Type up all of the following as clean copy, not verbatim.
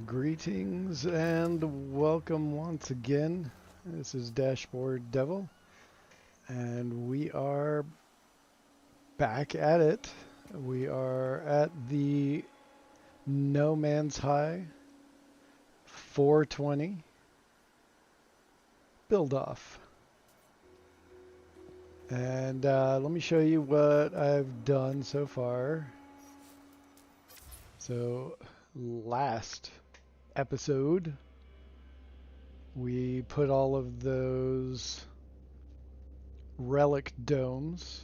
Greetings and welcome once again. This is Dashboard Devil, and we are back at it. We are at the No Man's High 420 build off. And let me show you what I've done so far. So, last episode, we put all of those relic domes,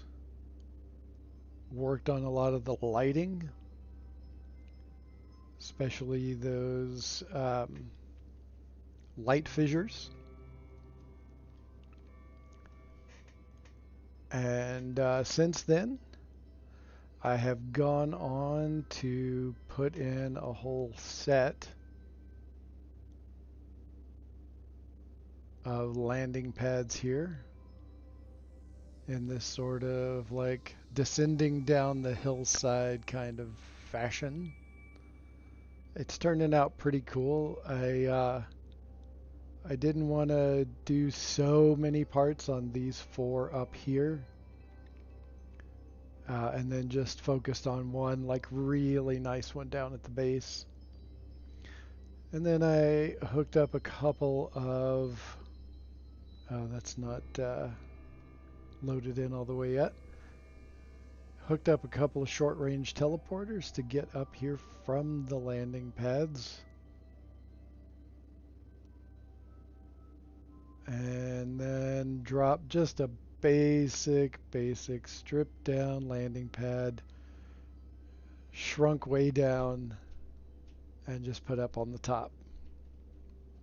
worked on a lot of the lighting, especially those light fissures. And since then, I have gone on to put in a whole set of landing pads here in this sort of like descending down the hillside kind of fashion. It's turning out pretty cool. I didn't want to do so many parts on these four up here, and then just focused on one like really nice one down at the base. And then I hooked up a couple of, oh, that's not loaded in all the way yet. Hooked up a couple of short range teleporters to get up here from the landing pads. And then drop just a basic stripped down landing pad, shrunk way down, and just put up on the top,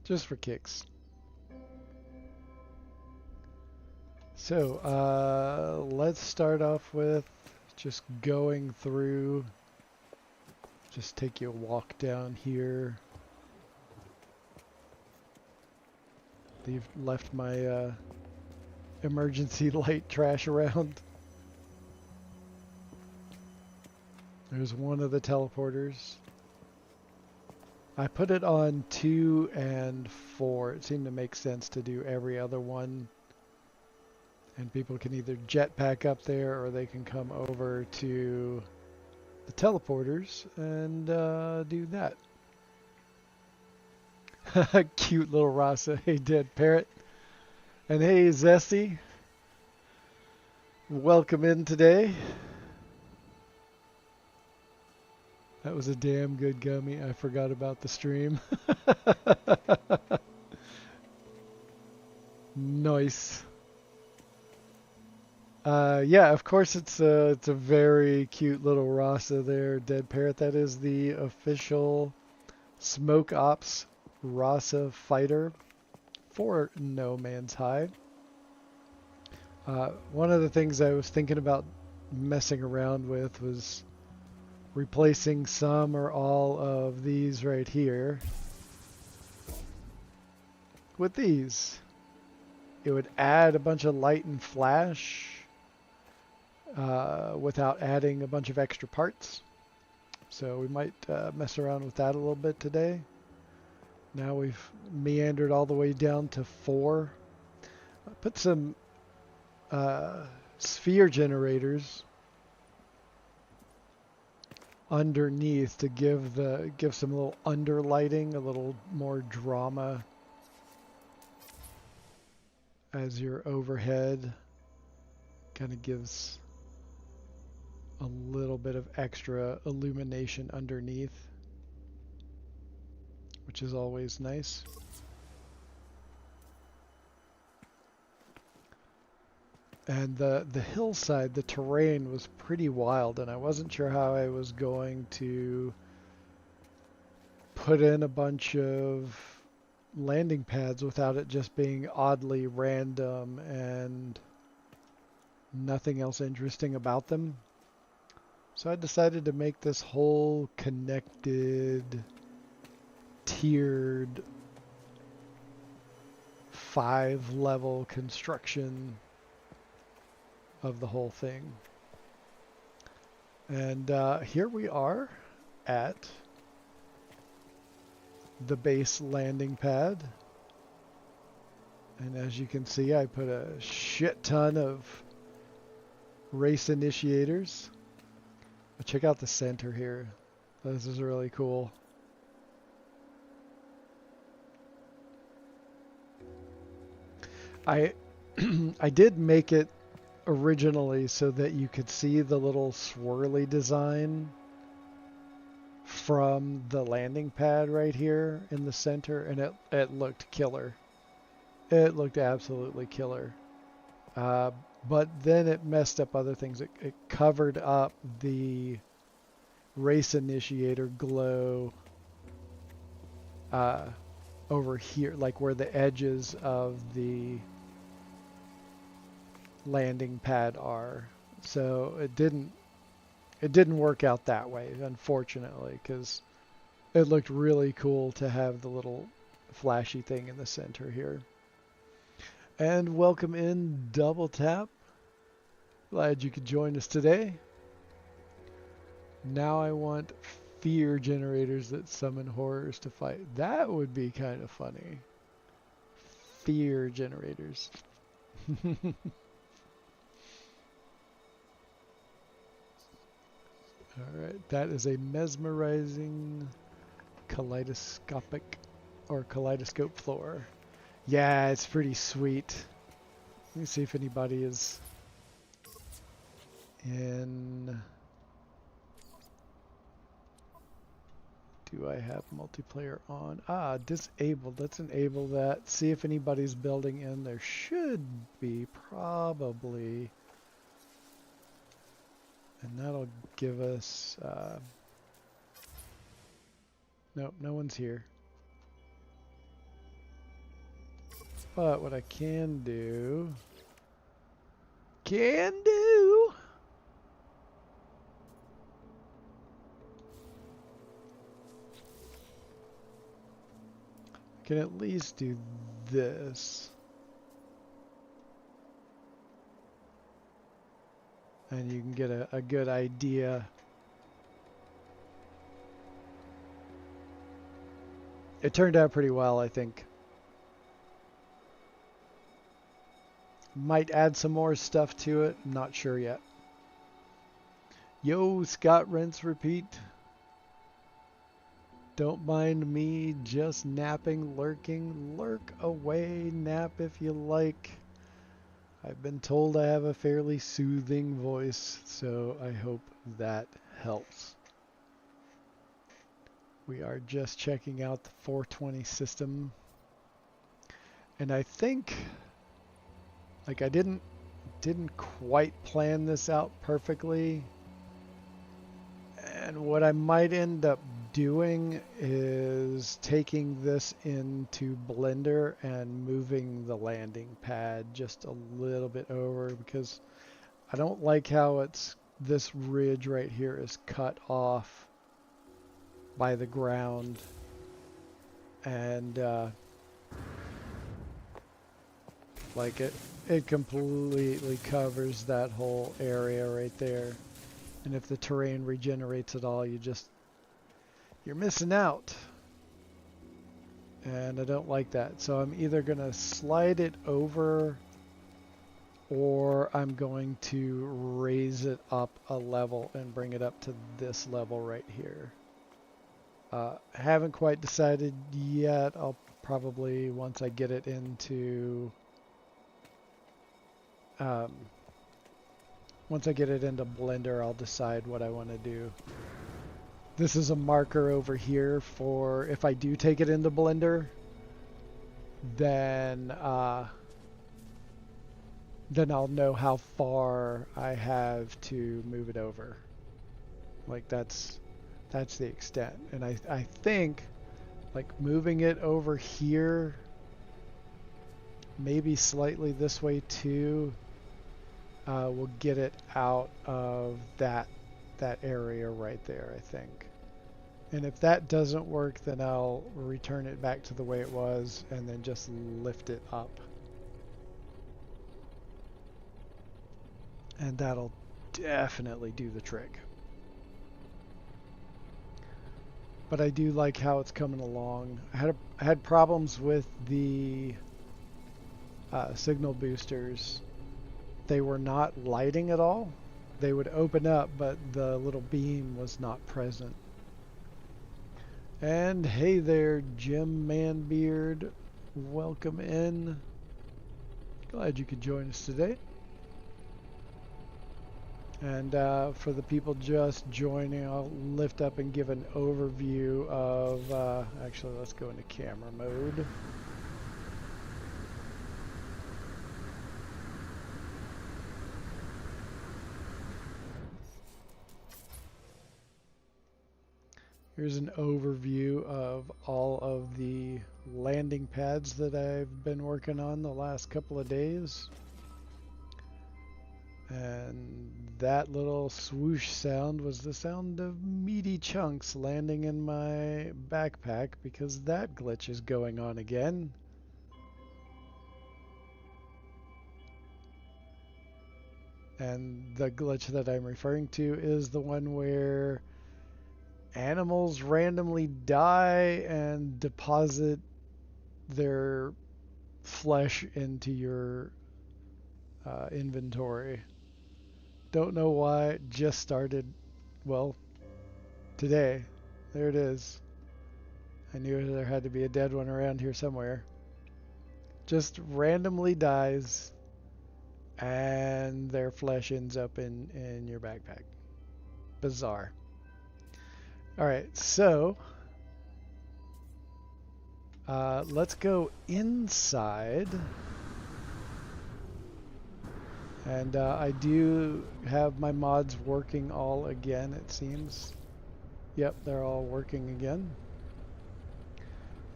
just for kicks. So let's start off with just going through, just take you a walk down here. They've left my emergency light trash around. There's one of the teleporters. I put it on 2 and 4. It seemed to make sense to do every other one. And people can either jetpack up there or they can come over to the teleporters and do that. Cute little Rasa. Hey, dead parrot. And hey, Zesty. Welcome in today. That was a damn good gummy. I forgot about the stream. Nice. Yeah, of course it's a very cute little Rasa there, dead parrot. That is the official Smoke Ops Rasa fighter for No Man's High. One of the things I was thinking about messing around with was replacing some or all of these right here with these. It would add a bunch of light and flash without adding a bunch of extra parts. So we might mess around with that a little bit today. Now we've meandered all the way down to 4. Put some sphere generators underneath to give some little underlighting, a little more drama as your overhead. Kind of gives a little bit of extra illumination underneath, which is always nice. And the hillside, the terrain was pretty wild, and I wasn't sure how I was going to put in a bunch of landing pads without it just being oddly random and nothing else interesting about them. So I decided to make this whole connected, tiered, 5-level construction of the whole thing. And here we are at the base landing pad. And as you can see, I put a shit ton of race initiators. But check out the center here. This is really cool. I I did make it originally so that you could see the little swirly design from the landing pad right here in the center, and it looked killer. It looked absolutely killer. But then it messed up other things. It covered up the race initiator glow over here, like where the edges of the landing pad are. So it didn't work out that way, unfortunately, because it looked really cool to have the little flashy thing in the center here. And welcome in, Double Tap. Glad you could join us today. Now I want fear generators that summon horrors to fight. That would be kind of funny. Fear generators. Alright, that is a mesmerizing kaleidoscopic or kaleidoscope floor. Yeah, it's pretty sweet. Let me see if anybody is in. Do I have multiplayer on? Ah, disabled. Let's enable that. See if anybody's building in. There should be, probably. And that'll give us... nope, no one's here. But what I can do... can at least do this. And you can get a good idea. It turned out pretty well, I think. Might add some more stuff to it. I'm not sure yet. Yo, Scott, rinse, repeat. Don't mind me just napping, lurking. Lurk away, nap if you like. I've been told I have a fairly soothing voice, so I hope that helps. We are just checking out the 420 system. And I think, like, I didn't quite plan this out perfectly. And what I might end up doing is taking this into Blender and moving the landing pad just a little bit over, because I don't like how this ridge right here is cut off by the ground, and like it completely covers that whole area right there. And if the terrain regenerates at all, you're missing out. And I don't like that. So I'm either going to slide it over, or I'm going to raise it up a level and bring it up to this level right here. Haven't quite decided yet. I'll probably, once I get it into Blender, I'll decide what I want to do. This is a marker over here for if I do take it into Blender, then I'll know how far I have to move it over. Like that's the extent. And I think like moving it over here, maybe slightly this way too, will get it out of that area right there, I think. And if that doesn't work, then I'll return it back to the way it was and then just lift it up. And that'll definitely do the trick. but I do like how it's coming along. I had problems with the signal boosters. They were not lighting at all. They would open up, but the little beam was not present. And hey there, Jim Manbeard. Welcome in. Glad you could join us today. And for the people just joining, I'll lift up and give an overview of, actually let's go into camera mode. Here's an overview of all of the landing pads that I've been working on the last couple of days. And that little swoosh sound was the sound of meaty chunks landing in my backpack because that glitch is going on again. And the glitch that I'm referring to is the one where animals randomly die and deposit their flesh into your inventory. Don't know why. It just started, well, today. There it is. I knew there had to be a dead one around here somewhere. Just randomly dies and their flesh ends up in your backpack. Bizarre. Alright, so let's go inside. And I do have my mods working all again, it seems. Yep, they're all working again.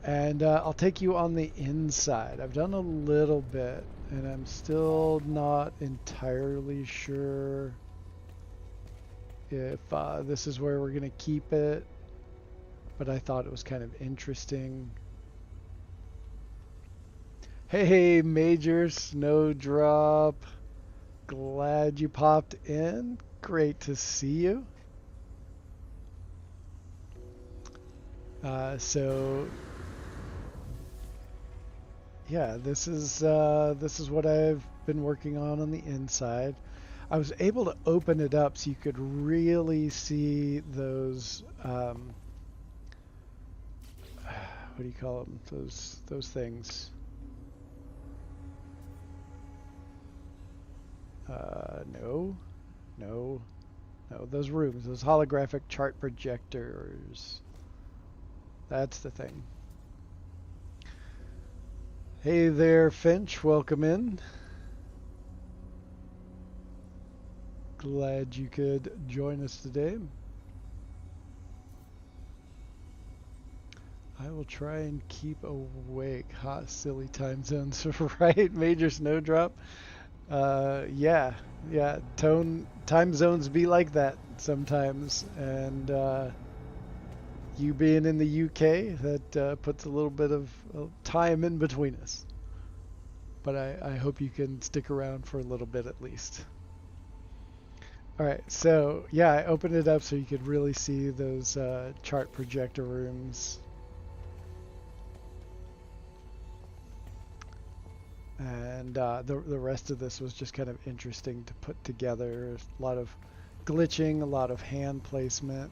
And I'll take you on the inside. I've done a little bit, and I'm still not entirely sure if this is where we're going to keep it. But I thought it was kind of interesting. Hey, Major Snowdrop. Glad you popped in. Great to see you. So yeah, this is what I've been working on the inside. I was able to open it up so you could really see those what do you call them? Those things. No. Those rooms, those holographic chart projectors. That's the thing. Hey there, Finch. Welcome in. Glad you could join us today. I will try and keep awake. Hot, silly time zones, right? Major Snowdrop. Yeah. Time zones be like that sometimes, and you being in the UK, that puts a little bit of time in between us. But I hope you can stick around for a little bit at least. Alright, so yeah, I opened it up so you could really see those chart projector rooms. And the rest of this was just kind of interesting to put together. A lot of glitching, a lot of hand placement.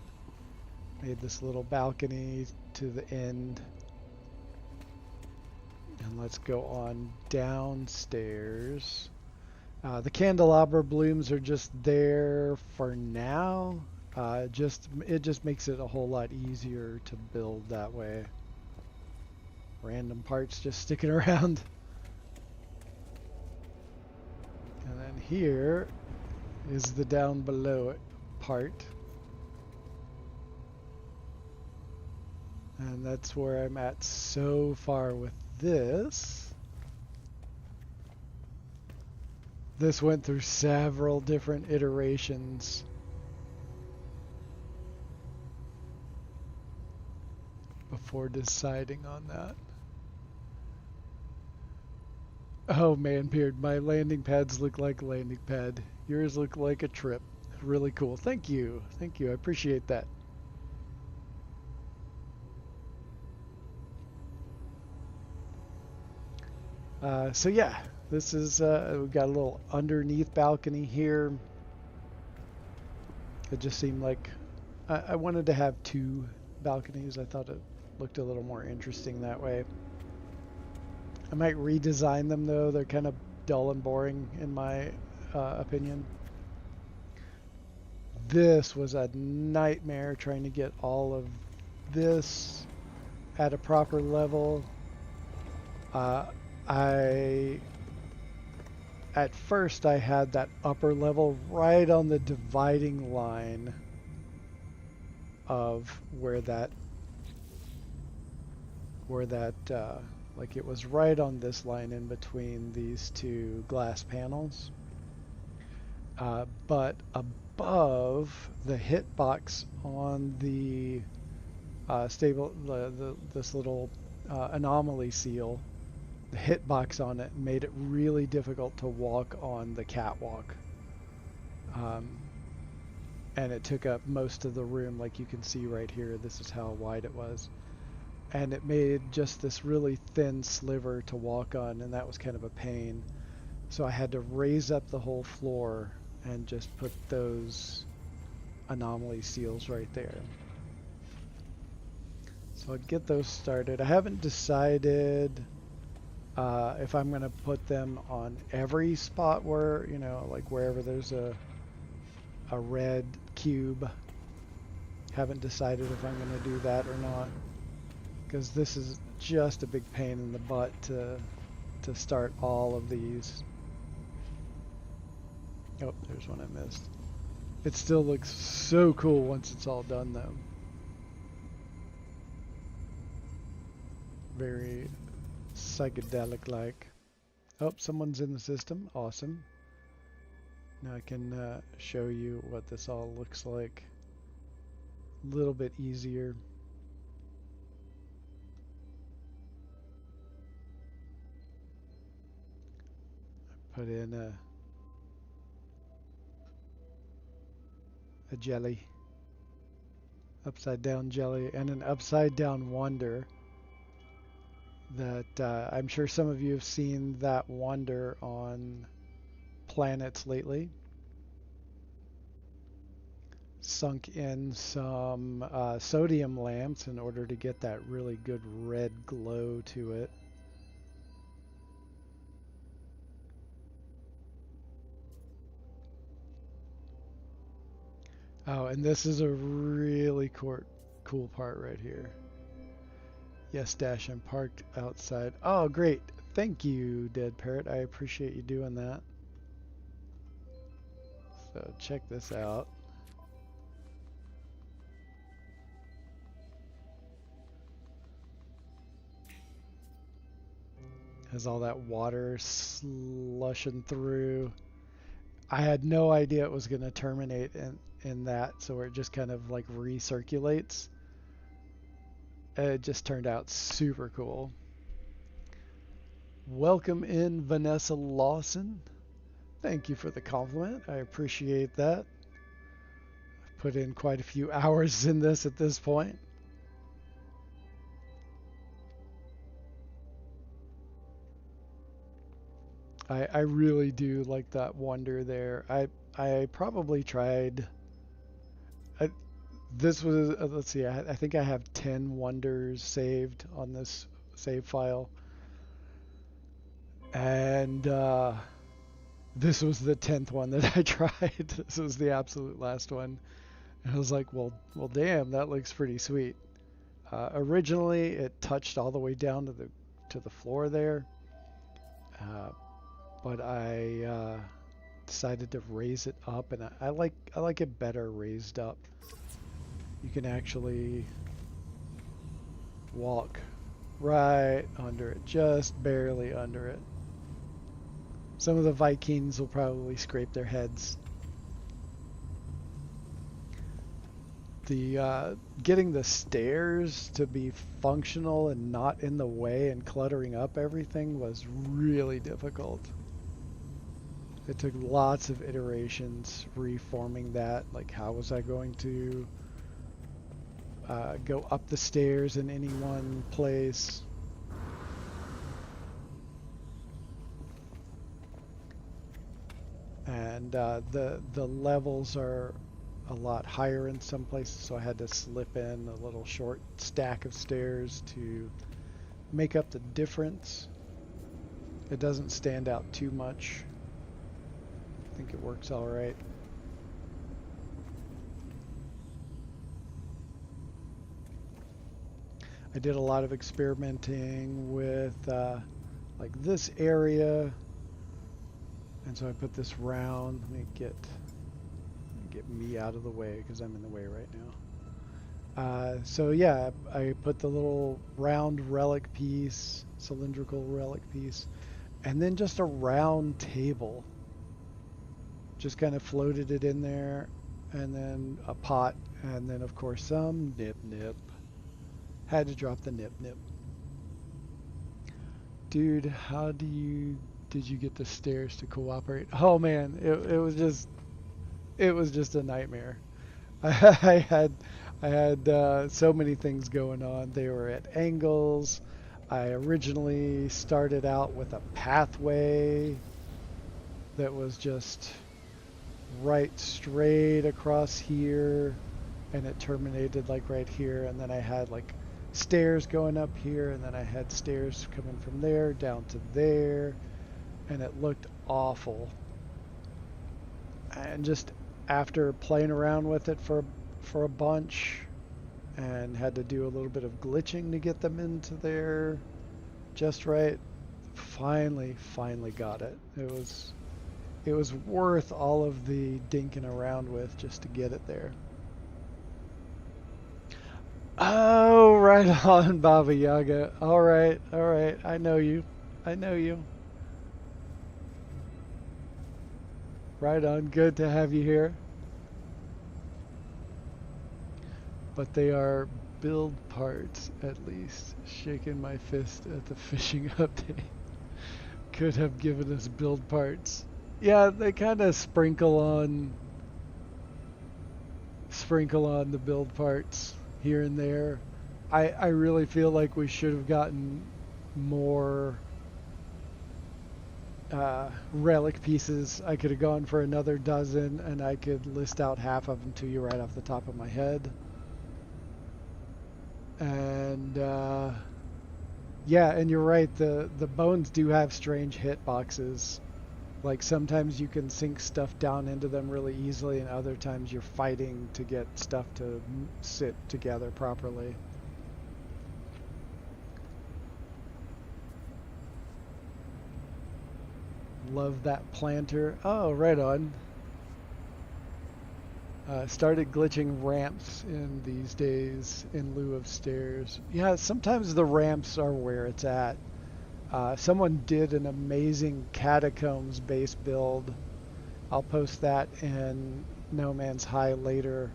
Made this little balcony to the end. And let's go on downstairs. The candelabra blooms are just there for now. It just makes it a whole lot easier to build that way. Random parts just sticking around. And then here is the down below it part. And that's where I'm at so far with this. This went through several different iterations. Before deciding on that. Oh man, Beard, my landing pads look like a landing pad. Yours look like a trip. Really cool. Thank you. I appreciate that. So yeah, this is, we've got a little underneath balcony here. It just seemed like I wanted to have two balconies. I thought it looked a little more interesting that way. I might redesign them though. They're kind of dull and boring in my opinion. This was a nightmare trying to get all of this at a proper level. At first I had that upper level right on the dividing line of where that like it was right on this line in between these two glass panels. But above the hitbox on the this little anomaly seal, the hitbox on it made it really difficult to walk on the catwalk. And it took up most of the room, like you can see right here. This is how wide it was. And it made just this really thin sliver to walk on, and that was kind of a pain. So I had to raise up the whole floor and just put those anomaly seals right there. So I'll get those started. I haven't decided if I'm going to put them on every spot where, you know, like wherever there's a red cube. Haven't decided if I'm going to do that or not, because this is just a big pain in the butt to start all of these. Oh, there's one I missed. It still looks so cool once it's all done though. Very psychedelic like. Oh, someone's in the system. Awesome. Now I can show you what this all looks like. A little bit easier. I put in a jelly. Upside down jelly and an upside down wonder that I'm sure some of you have seen that wonder on planets lately. Sunk in some sodium lamps in order to get that really good red glow to it. Oh, and this is a really cool part right here. Yes, Dash, I'm parked outside. Oh, great. Thank you, Dead Parrot. I appreciate you doing that. So check this out. Has all that water slushing through. I had no idea it was going to terminate in that, so it just kind of like recirculates. It just turned out super cool. Welcome in, Vanessa Lawson. Thank you for the compliment. I appreciate that. I've put in quite a few hours in this at this point. I really do like that wonder there. I probably tried. This was let's see. I think I have 10 wonders saved on this save file, and this was the 10th one that I tried. This was the absolute last one. And I was like, well, damn, that looks pretty sweet. Originally, it touched all the way down to the floor there. But I decided to raise it up, and I like it better raised up. You can actually walk right under it, just barely under it. Some of the Vikings will probably scrape their heads. The getting the stairs to be functional and not in the way and cluttering up everything was really difficult. It took lots of iterations reforming that. Like, how was I going to go up the stairs in any one place? and the levels are a lot higher in some places, so I had to slip in a little short stack of stairs to make up the difference. It doesn't stand out too much. I think it works all right. I did a lot of experimenting with like this area, and so I put this round. Let me get me out of the way because I'm in the way right now. So yeah, I put the little round relic piece, cylindrical relic piece, and then just a round table. Just kind of floated it in there, and then a pot, and then of course some nip nip. Had to drop the nip nip. Dude, did you get the stairs to cooperate? Oh man, it was just a nightmare. I had so many things going on. They were at angles. I originally started out with a pathway that was just right straight across here, and it terminated like right here, and then I had like stairs going up here, and then I had stairs coming from there down to there, and it looked awful. And just after playing around with it for a bunch, and had to do a little bit of glitching to get them into there just right, finally got it. It was worth all of the dinking around with just to get it there. Oh, right on, Baba Yaga. All right. I know you. Right on. Good to have you here. But they are build parts, at least. Shaking my fist at the fishing update. Could have given us build parts. Yeah, they kind of sprinkle on the build parts here and there. I really feel like we should have gotten more relic pieces. I could have gone for another dozen, and I could list out half of them to you right off the top of my head. And yeah, and you're right, the bones do have strange hitboxes. Like sometimes you can sink stuff down into them really easily, and other times you're fighting to get stuff to sit together properly. Love that planter. Oh, right on. Started glitching ramps in these days in lieu of stairs. Yeah, sometimes the ramps are where it's at. Someone did an amazing catacombs base build. I'll post that in No Man's High later.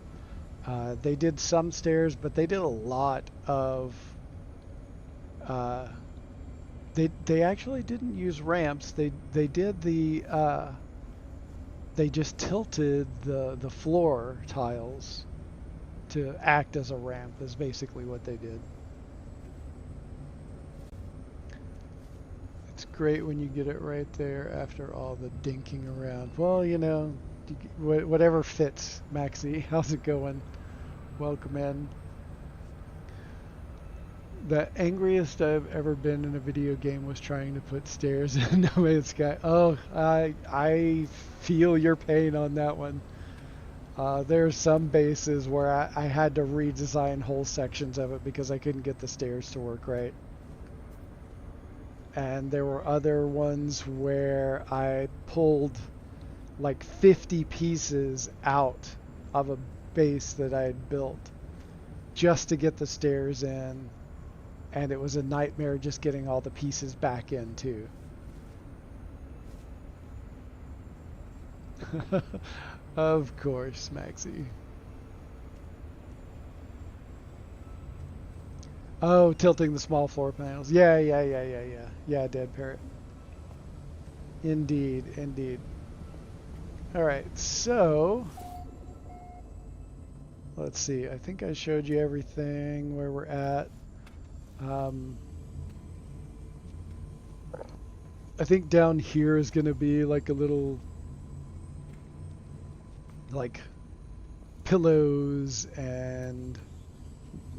They did some stairs, but they did a lot of they actually didn't use ramps. They did they just tilted the floor tiles to act as a ramp, is basically what they did. It's great when you get it right there after all the dinking around. Well, you know, whatever fits. Maxie, how's it going? Welcome in. The angriest I've ever been in a video game was trying to put stairs in No Man's Sky. Oh, I feel your pain on that one. There's some bases where I had to redesign whole sections of it because I couldn't get the stairs to work right. And there were other ones where I pulled like 50 pieces out of a base that I had built just to get the stairs in. And it was a nightmare just getting all the pieces back in, too. Of course, Maxie. Oh, tilting the small floor panels. Yeah. Yeah, Dead Parrot. Indeed. All right, so let's see. I think I showed you everything where we're at. I think down here is going to be like a little like pillows and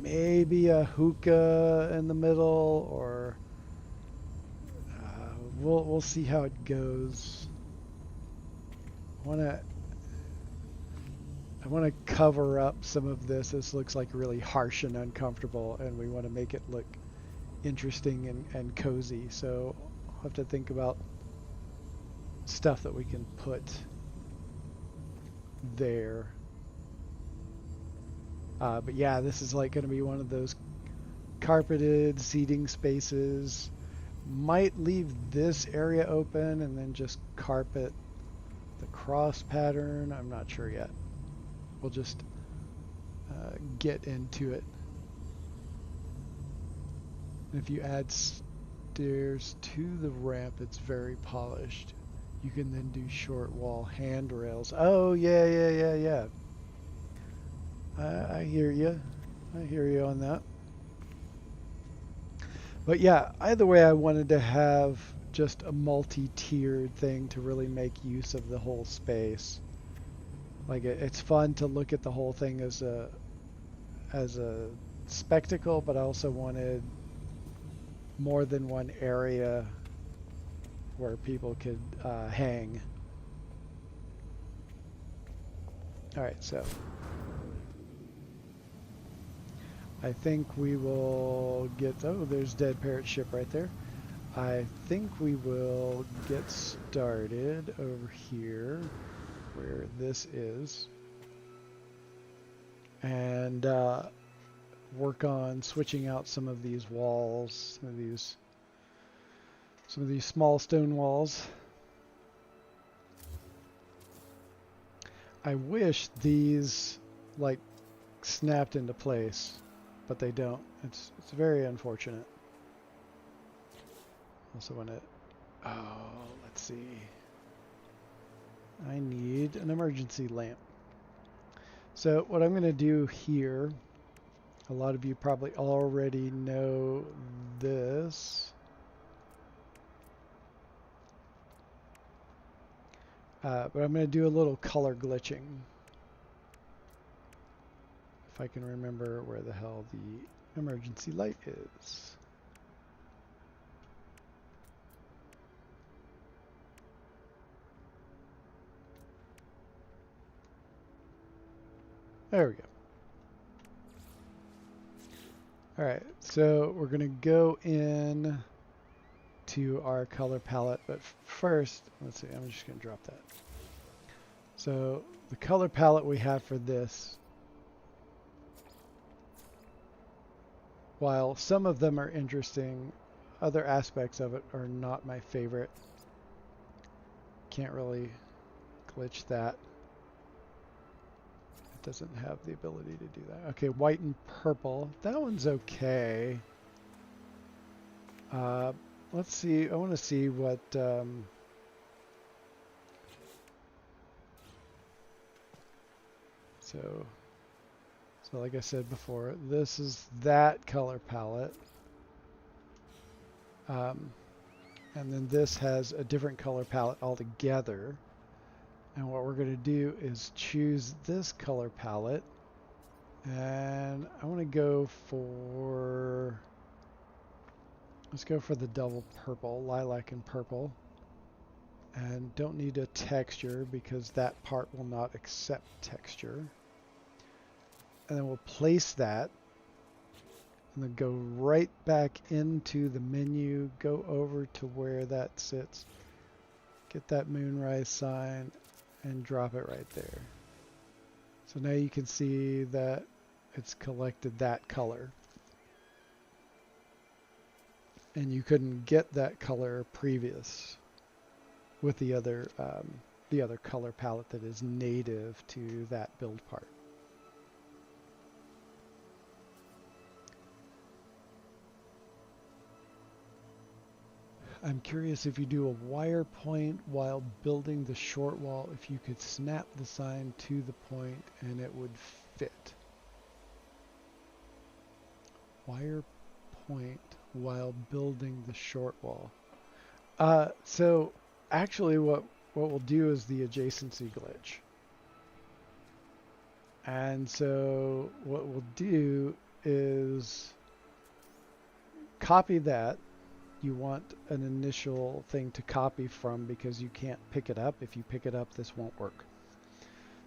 maybe a hookah in the middle, or we'll see how it goes. I want to cover up some of this. This looks like really harsh and uncomfortable, and we want to make it look interesting and cozy. So I'll have to think about stuff that we can put there. But yeah, this is like going to be one of those carpeted seating spaces. Might leave this area open and then just carpet the cross pattern. I'm not sure yet. We'll just get into it. And if you add stairs to the ramp, it's very polished. You can then do short wall handrails. Oh, yeah. I hear you. I hear you on that. But yeah, either way, I wanted to have just a multi-tiered thing to really make use of the whole space. Like it's fun to look at the whole thing as a spectacle, but I also wanted more than one area where people could hang. All right, so I think we will get, oh, there's Dead Parrot Ship right there. I think we will get started over here where this is, and work on switching out some of these walls, some of these small stone walls. I wish these like snapped into place, but they don't. It's very unfortunate. Also want to, oh, let's see. I need an emergency lamp. So what I'm going to do here, a lot of you probably already know this. But I'm going to do a little color glitching. If I can remember where the hell the emergency light is. There we go. All right, so we're going to go in to our color palette, but first, let's see, I'm just going to drop that. So the color palette we have for this, while some of them are interesting, other aspects of it are not my favorite. Can't really glitch that. It doesn't have the ability to do that. Okay, white and purple. That one's okay. Let's see. I want to see what... So like I said before, this is that color palette. And then this has a different color palette altogether. And what we're going to do is choose this color palette. And I want to go for... Let's go for the double purple, lilac and purple. And don't need a texture because that part will not accept texture. And then we'll place that. And then go right back into the menu, go over to where that sits. Get that moonrise sign and drop it right there. So now you can see that it's collected that color. And you couldn't get that color previous with the other color palette that is native to that build part. I'm curious, if you do a wire point while building the short wall, if you could snap the sign to the point and it would fit. Wire point while building the short wall. So actually what we'll do is the adjacency glitch. And so what we'll do is copy that. You want an initial thing to copy from because you can't pick it up. If you pick it up, this won't work.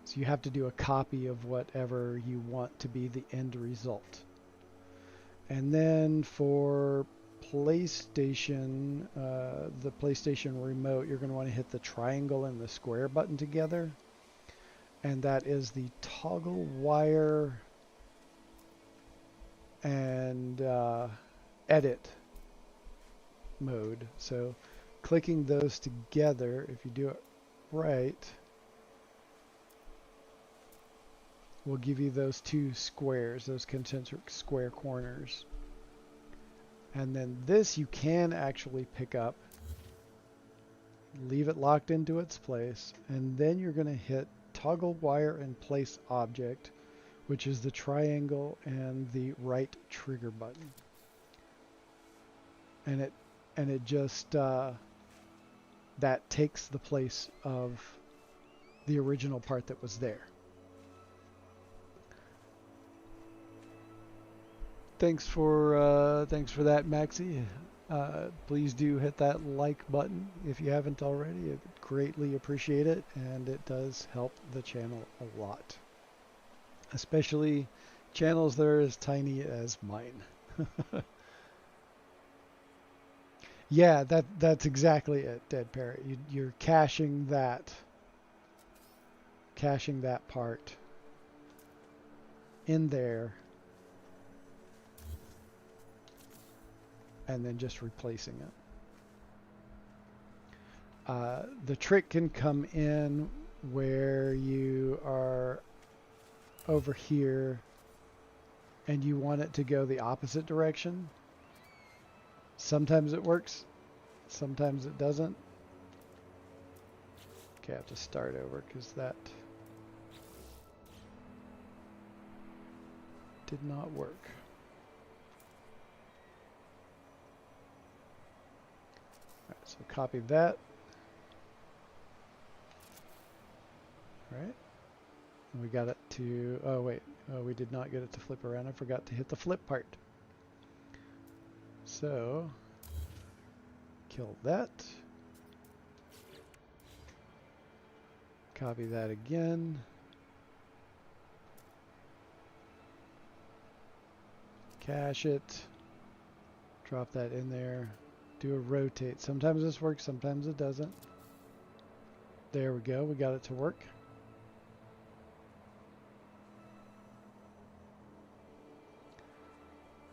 So you have to do a copy of whatever you want to be the end result. And then for PlayStation, the PlayStation remote, you're going to want to hit the triangle and the square button together. And that is the toggle wire and edit mode. So clicking those together, if you do it right, will give you those two squares, those concentric square corners. And then this you can actually pick up, leave it locked into its place, and then you're going to hit toggle wire and place object, which is the triangle and the right trigger button. And it just that takes the place of the original part that was there. Thanks for that, Maxie. Please do hit that like button if you haven't already. I greatly appreciate it, and it does help the channel a lot, especially channels that are as tiny as mine. Yeah, that's exactly it, Dead Parrot. You're caching that part in there, and then just replacing it. The trick can come in where you are over here and you want it to go the opposite direction. Sometimes it works, sometimes it doesn't. Okay, I have to start over because that did not work. All right, so copy that. All right. And we got it to, oh wait, we did not get it to flip around. I forgot to hit the flip part. So, kill that. Copy that again. Cache it. Drop that in there. Do a rotate. Sometimes this works, sometimes it doesn't. There we go. We got it to work.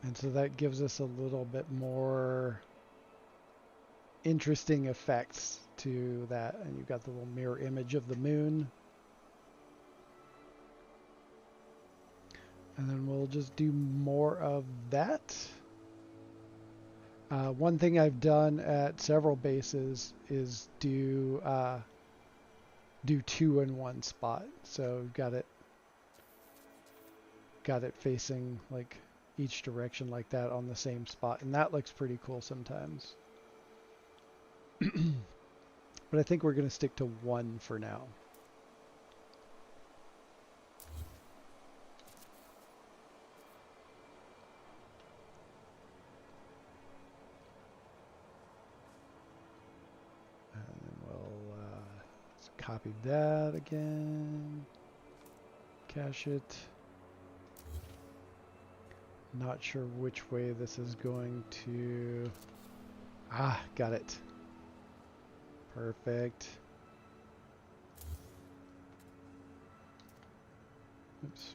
And so that gives us a little bit more interesting effects to that. And you've got the little mirror image of the moon. And then we'll just do more of that. One thing I've done at several bases is do two in one spot. So we've got it facing like each direction like that on the same spot, and that looks pretty cool sometimes. But I think we're going to stick to one for now. And then we'll copy that again, cache it. Not sure which way this is going to... Ah, got it. Perfect. Oops.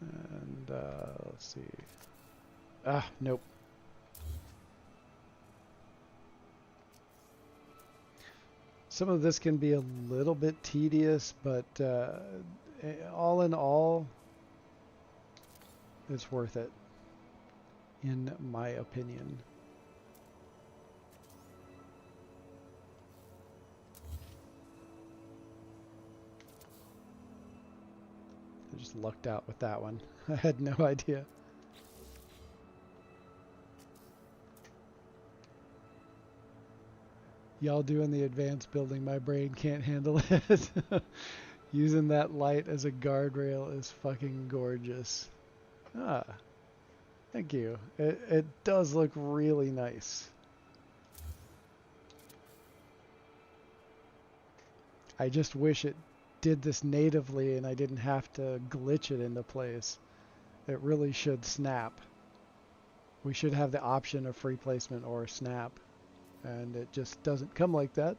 And let's see. Ah, nope. Some of this can be a little bit tedious, but all in all, it's worth it, in my opinion. I just lucked out with that one. I had no idea. Y'all doing the advanced building, my brain can't handle it. Using that light as a guardrail is fucking gorgeous. Ah, thank you. It does look really nice. I just wish it did this natively and I didn't have to glitch it into place. It really should snap. We should have the option of free placement or snap, and it just doesn't come like that.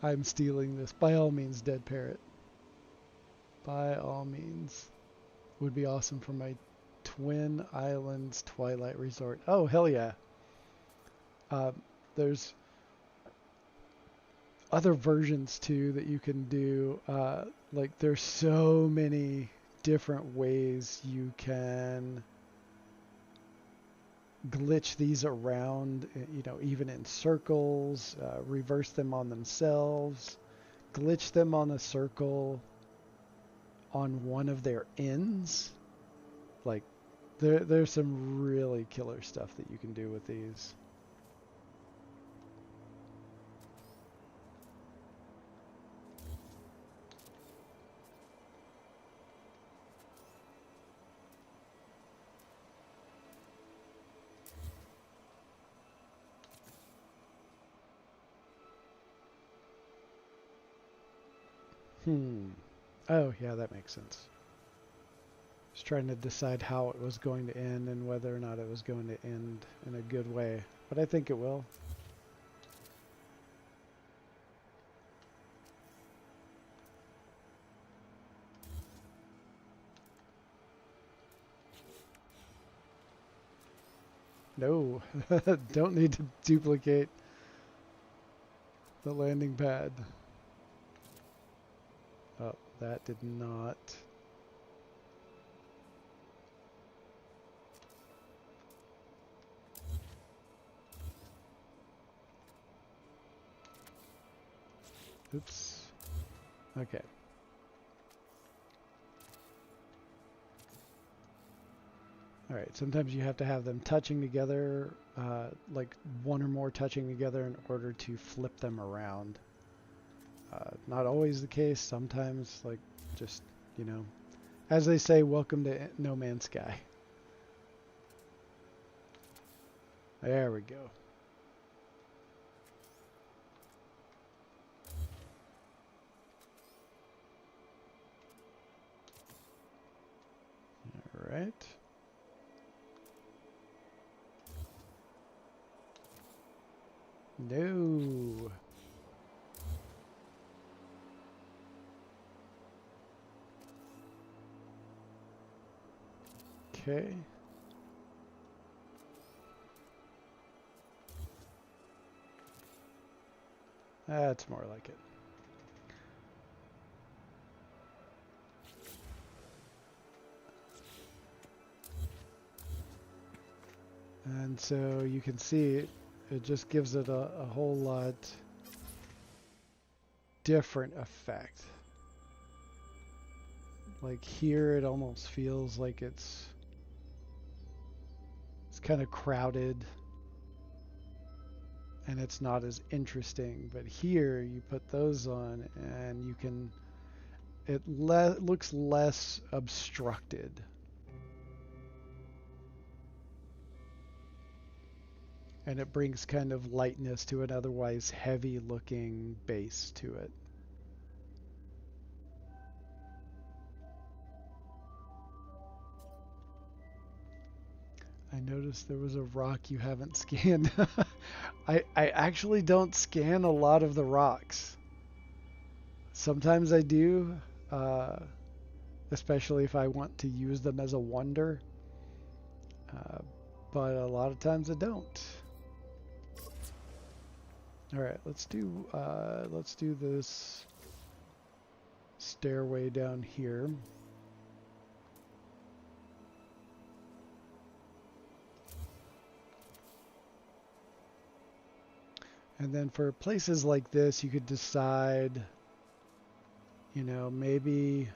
I'm stealing this. By all means, Dead Parrot. By all means. Would be awesome for my Twin Islands Twilight Resort. Oh, hell yeah. There's other versions too that you can do. Like there's so many different ways you can glitch these around, you know, even in circles, reverse them on themselves, glitch them on a circle on one of their ends. Like there's some really killer stuff that you can do with these. Oh, yeah, that makes sense. Just trying to decide how it was going to end and whether or not it was going to end in a good way. But I think it will. No, don't need to duplicate the landing pad. Oh, that did not. Oops. Okay. All right, sometimes you have to have them touching together, like one or more touching together in order to flip them around. Not always the case. Sometimes, like, just, you know, as they say, welcome to No Man's Sky. There we go. All right. No. Okay. That's more like it. And so you can see it just gives it a whole lot different effect. Like here it almost feels like it's kind of crowded and it's not as interesting, but here you put those on and you can, it looks less obstructed. And it brings kind of lightness to an otherwise heavy looking base to it. I noticed there was a rock you haven't scanned. I actually don't scan a lot of the rocks. Sometimes I do, especially if I want to use them as a wonder. But a lot of times I don't. All right, let's do this stairway down here. And then for places like this, you could decide, you know, maybe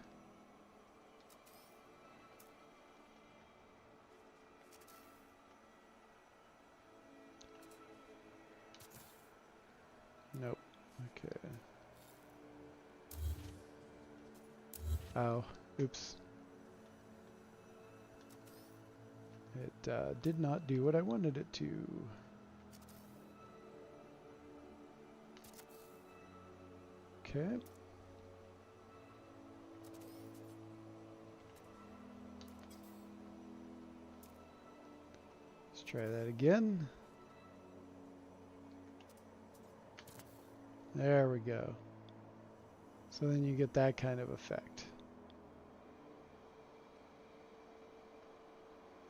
Okay. Oh, oops. It did not do what I wanted it to. Okay. Let's try that again. There we go. So then you get that kind of effect.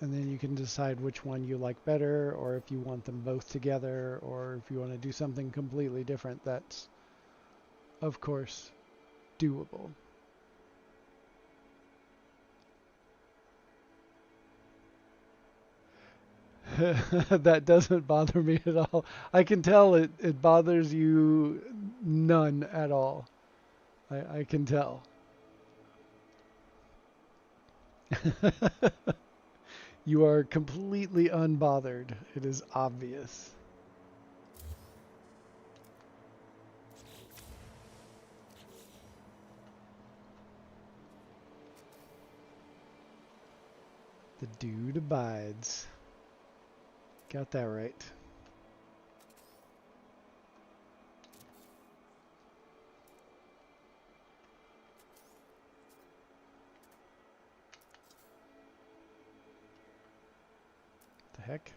And then you can decide which one you like better, or if you want them both together, or if you want to do something completely different. That's, of course, doable. That doesn't bother me at all. I can tell it bothers you none at all. I can tell. You are completely unbothered. It is obvious. The dude abides. Got that right. The heck?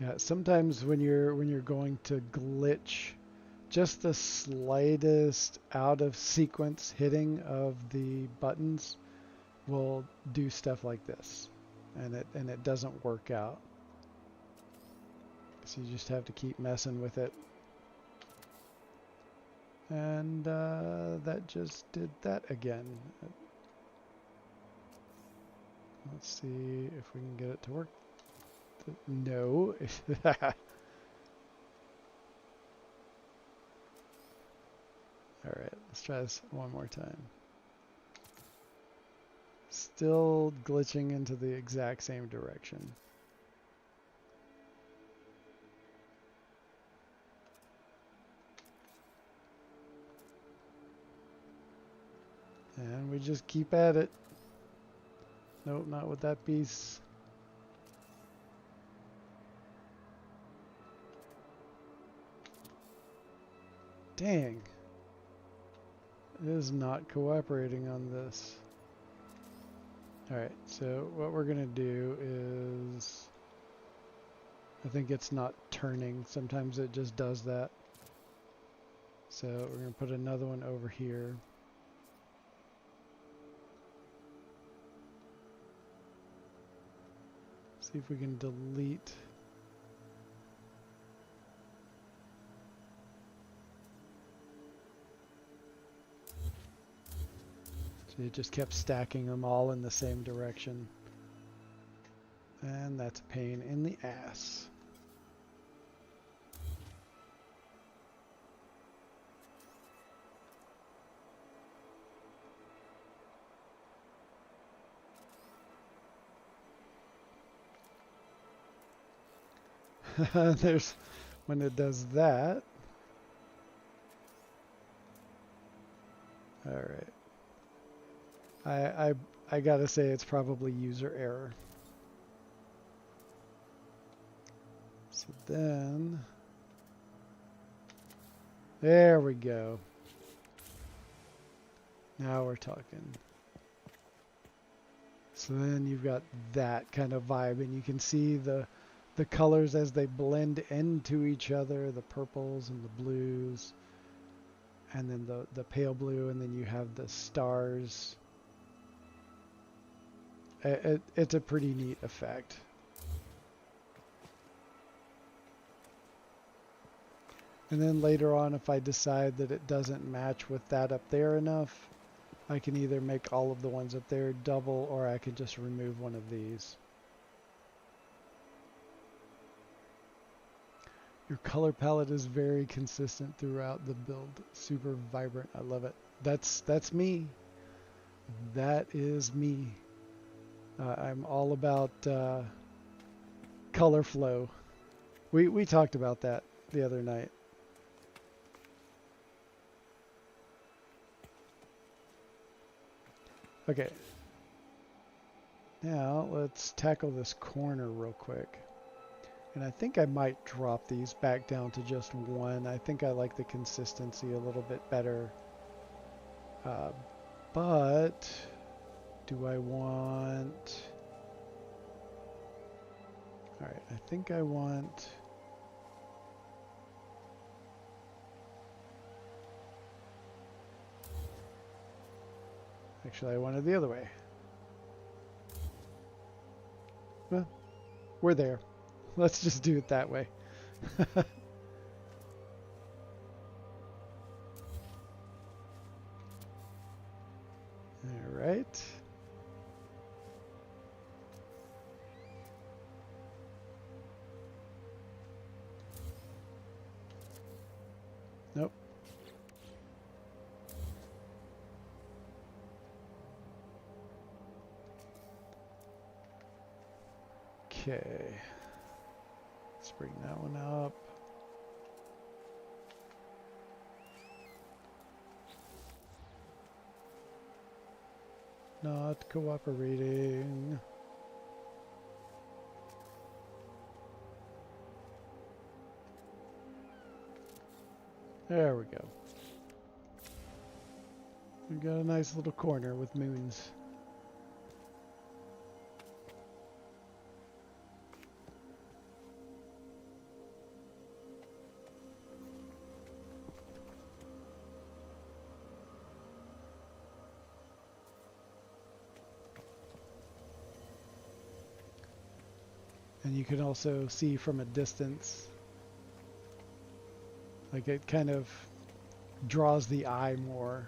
Yeah, sometimes when you're going to glitch, just the slightest out of sequence hitting of the buttons will do stuff like this, and it doesn't work out. So you just have to keep messing with it. And that just did that again. Let's see if we can get it to work. No. Alright, let's try this one more time. Still glitching into the exact same direction. And we just keep at it. Nope, not with that piece. Dang. It is not cooperating on this. Alright, so what we're going to do is... I think it's not turning. Sometimes it just does that. So we're going to put another one over here. See if we can delete. So it just kept stacking them all in the same direction. And that's a pain in the ass. There's when it does that. All right. I gotta say it's probably user error. So then, there we go. Now we're talking. So then you've got that kind of vibe, and you can see the colors as they blend into each other, the purples and the blues, and then the pale blue, and then you have the stars. It's a pretty neat effect. And then later on, if I decide that it doesn't match with that up there enough, I can either make all of the ones up there double, or I can just remove one of these. Your color palette is very consistent throughout the build. Super vibrant. I love it. That's me. That is me. I'm all about color flow. We talked about that the other night. Okay. Now let's tackle this corner real quick. And I think I might drop these back down to just one. I think I like the consistency a little bit better. But do I want... Alright, I think I want... Actually, I want it the other way. Well, we're there. Let's just do it that way. All right. Nope. Okay. Let's bring that one up. Not cooperating. There we go. We've got a nice little corner with moons. And you can also see from a distance, like it kind of draws the eye more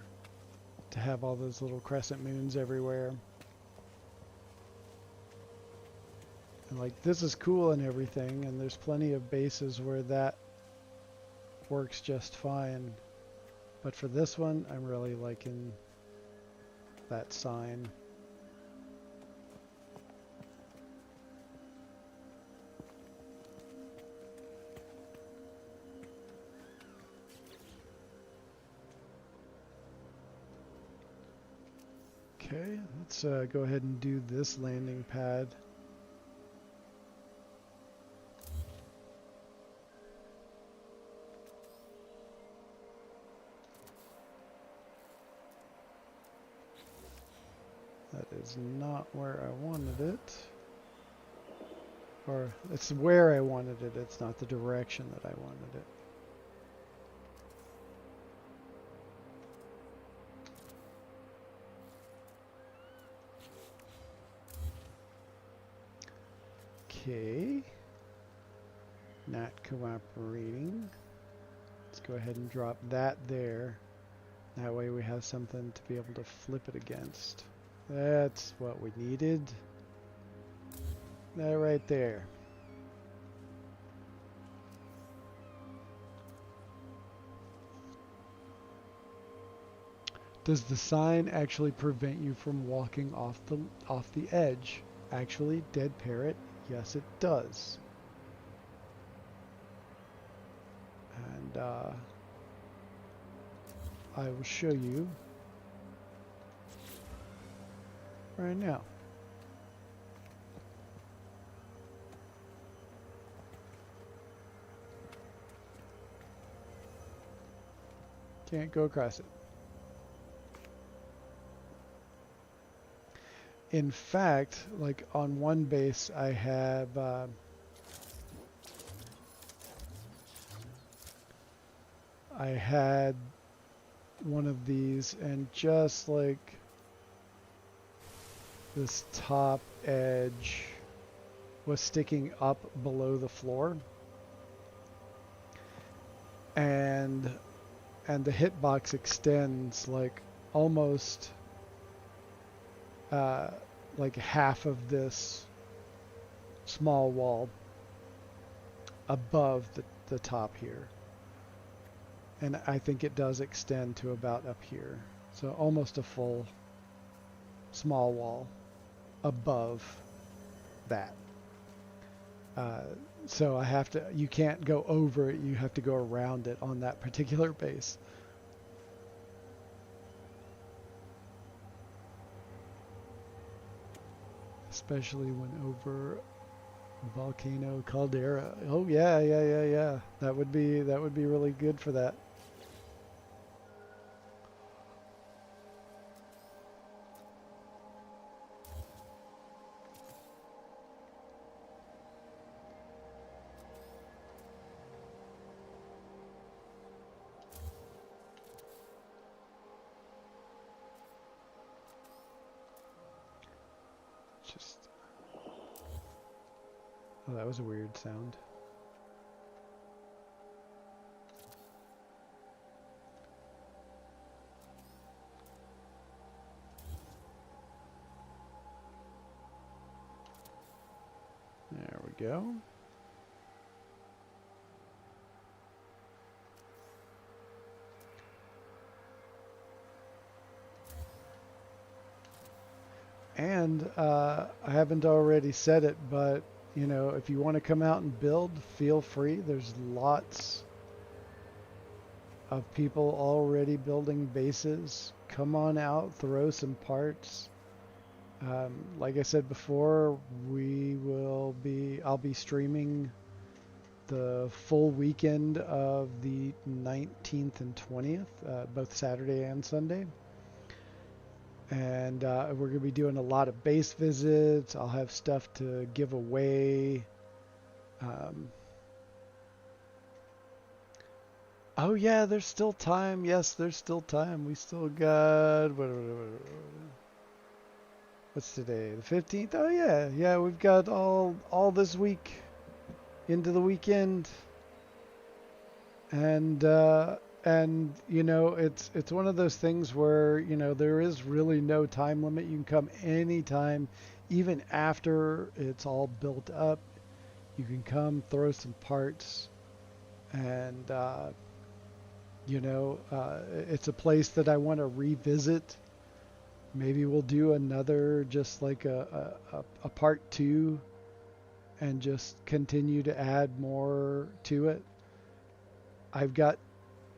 to have all those little crescent moons everywhere. And like this is cool and everything, and there's plenty of bases where that works just fine. But for this one, I'm really liking that sign. Okay, let's go ahead and do this landing pad. That is not where I wanted it. Or it's where I wanted it, it's not the direction that I wanted it. Okay, not cooperating. Let's go ahead and drop that there. That way we have something to be able to flip it against. That's what we needed. That right there. Does the sign actually prevent you from walking off the edge? Actually, Dead Parrot, yes it does. And I will show you right now. Can't go across it. In fact, like on one base I have I had one of these, and just like this top edge was sticking up below the floor, and the hitbox extends like almost like half of this small wall above the top here. And I think it does extend to about up here. So almost a full small wall. above that. Uh, so I have to, you can't go over it, you have to go around it on that particular base. Especially when over volcano caldera. Oh yeah, yeah. That would be really good for that. Just, oh, that was a weird sound. There we go. And I haven't already said it, but you know, if you want to come out and build, feel free. There's lots of people already building bases. Come on out, throw some parts. Like I said before, I'll be streaming the full weekend of the 19th and 20th, both Saturday and Sunday. And we're going to be doing a lot of base visits. I'll have stuff to give away. Oh yeah, there's still time. Yes, there's still time. We still got what's today? The 15th? Oh yeah, we've got all this week into the weekend. And you know, it's one of those things where, you know, there is really no time limit. You can come anytime, even after it's all built up. You can come, throw some parts, and you know, it's a place that I want to revisit. Maybe we'll do another, just like a part 2, and just continue to add more to it. I've got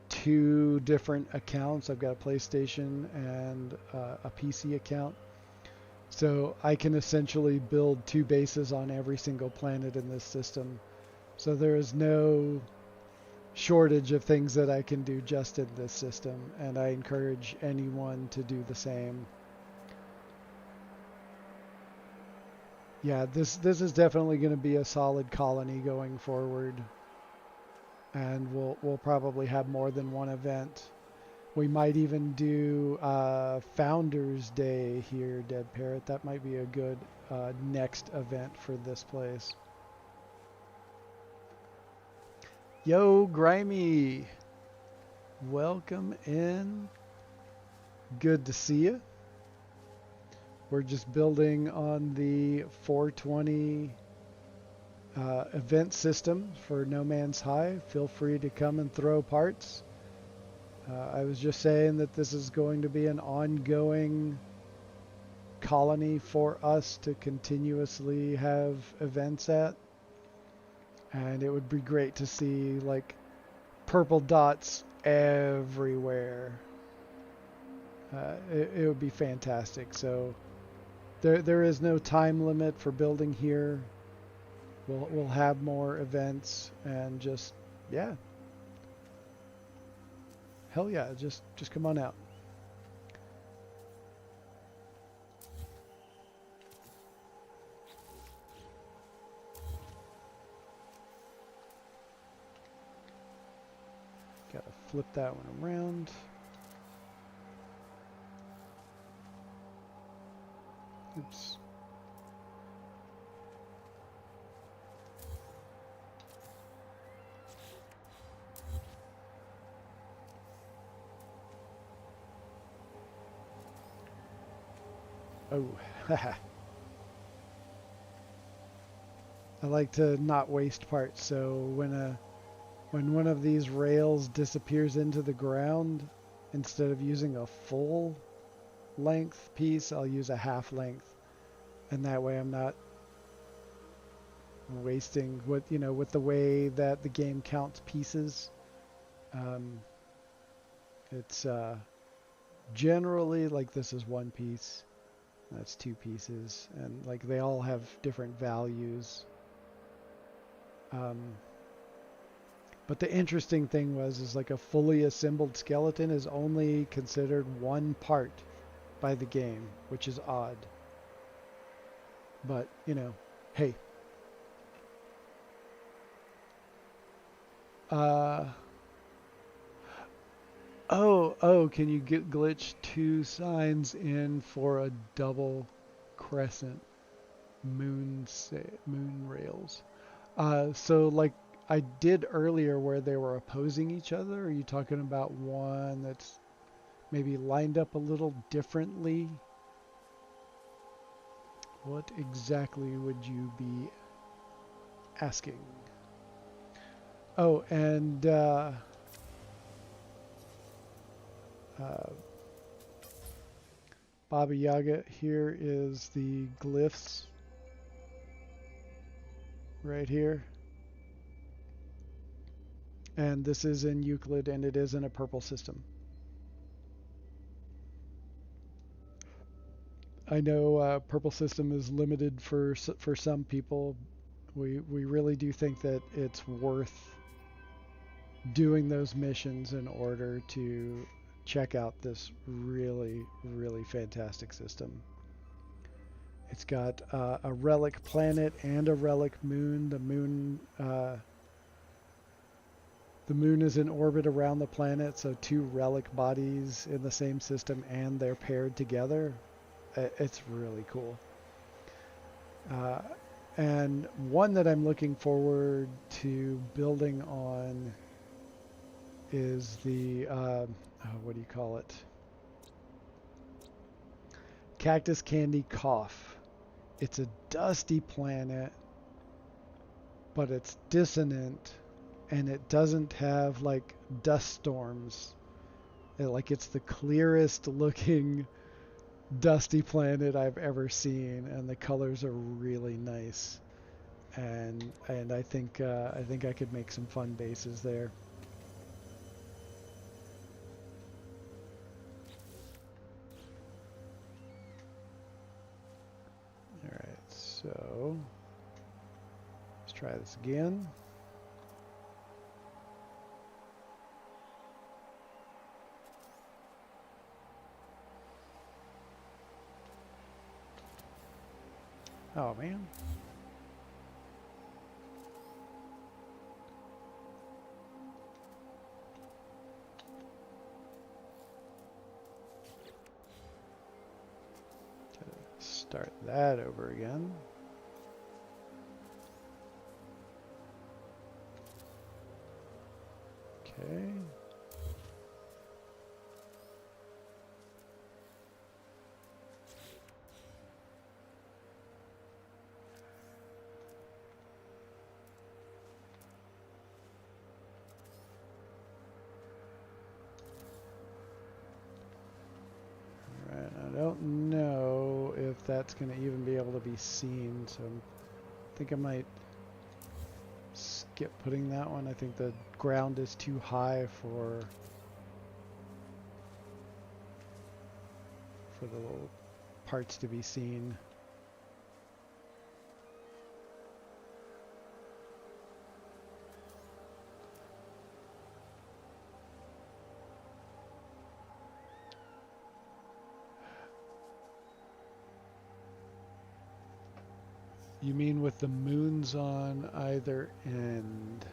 2 different accounts. I've got a PlayStation and a PC account. So I can essentially build 2 bases on every single planet in this system. So there is no shortage of things that I can do just in this system, and I encourage anyone to do the same. Yeah, this is definitely going to be a solid colony going forward. And we'll probably have more than one event. We might even do Founders Day here, Dead Parrot. That might be a good next event for this place. Yo, Grimy. Welcome in. Good to see you. We're just building on the 420 event system for No Man's High. Feel free to come and throw parts. I was just saying that this is going to be an ongoing colony for us to continuously have events at. And it would be great to see like purple dots everywhere. It would be fantastic. So there is no time limit for building here. We'll have more events, and just, yeah. Hell yeah, just come on out. Gotta flip that one around. Oops. Oh, haha. I like to not waste parts, so when one of these rails disappears into the ground, instead of using a full length piece, I'll use a half length. And that way I'm not wasting what, with the way that the game counts pieces. Um, it's generally like this is one piece, that's two pieces, and like they all have different values. But the interesting thing is like a fully assembled skeleton is only considered one part by the game, which is odd. But, hey. Oh, can you get glitch 2 signs in for a double crescent moon rails? So like I did earlier where they were opposing each other. Are you talking about one that's maybe lined up a little differently? What exactly would you be asking? Oh, and Baba Yaga, here is the glyphs right here. And this is in Euclid, and it is in a purple system. I know purple system is limited for some people. We really do think that it's worth doing those missions in order to check out this really, really fantastic system. It's got a relic planet and a relic moon. The moon is in orbit around the planet, so 2 relic bodies in the same system, and they're paired together. It's really cool. And one that I'm looking forward to building on is the, what do you call it? Cactus Candy Cough. It's a dusty planet, but it's dissonant, and it doesn't have like dust storms. It's the clearest looking dusty planet I've ever seen, and the colors are really nice. And I think I could make some fun bases there. All right, so let's try this again. Oh man. Start that over again. Okay. I don't know if that's going to even be able to be seen, so I think I might skip putting that one. I think the ground is too high for the little parts to be seen. You mean with the moons on either end?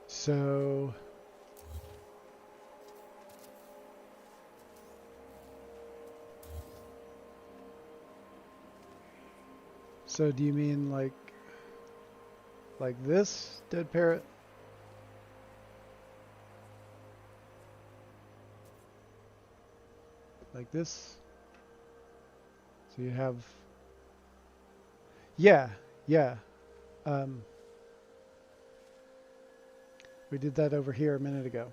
So do you mean like this, Dead Parrot? Like this? So you have... Yeah. We did that over here a minute ago.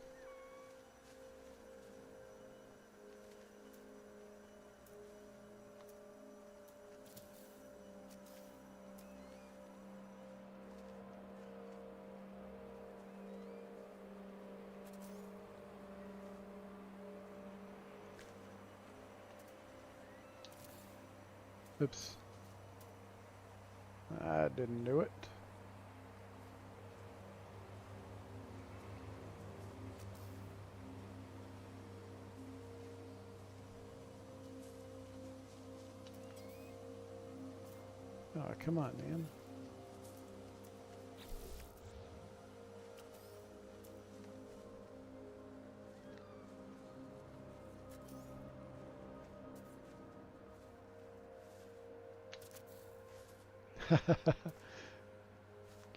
Oops. I didn't do it. Oh, come on, man.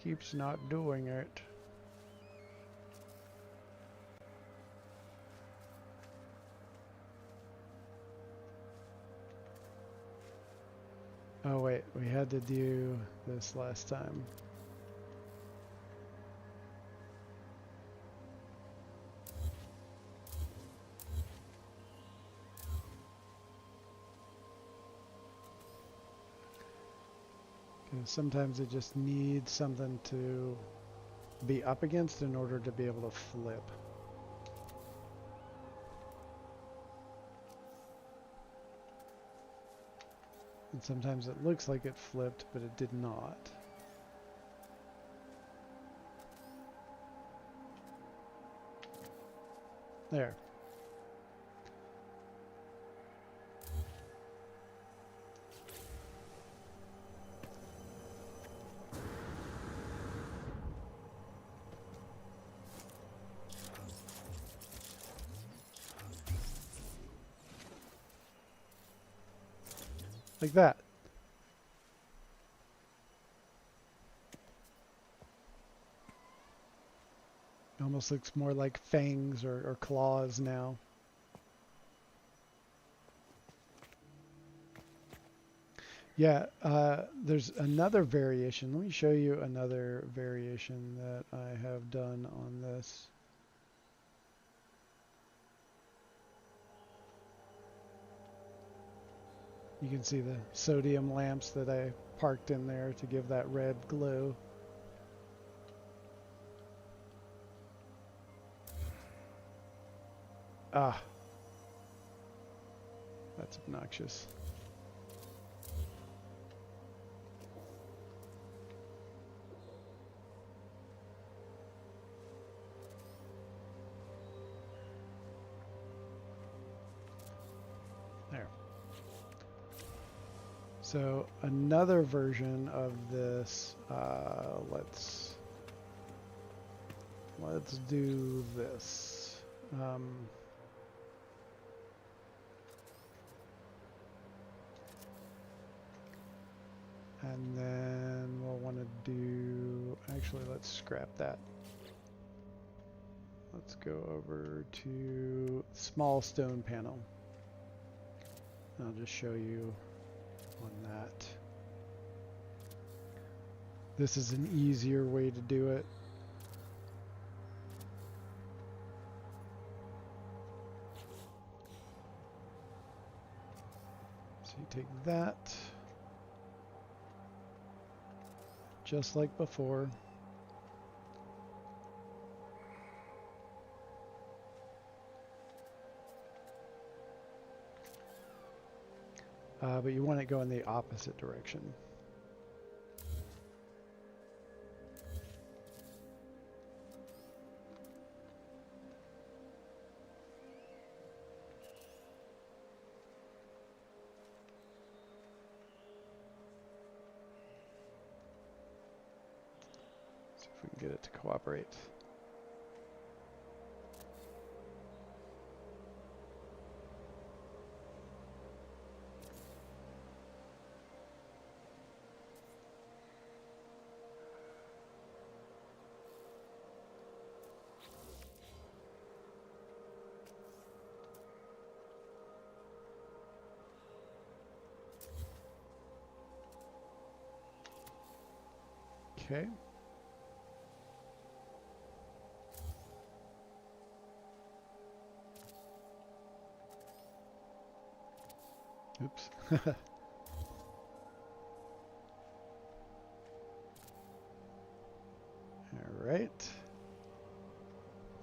Keeps not doing it. Oh wait, we had to do this last time. Sometimes it just needs something to be up against in order to be able to flip. And sometimes it looks like it flipped, but it did not. There. Like that. Almost looks more like fangs or claws now. Yeah, there's another variation. Let me show you another variation that I have done on this. You can see the sodium lamps that I parked in there to give that red glow. Ah, that's obnoxious. There. So another version of this, let's do this. And then we'll want to do, actually let's scrap that. Let's go over to small stone panel. I'll just show you on that. This is an easier way to do it. So you take that, just like before. But you want it going the opposite direction. See if we can get it to cooperate. Okay. Oops. All right.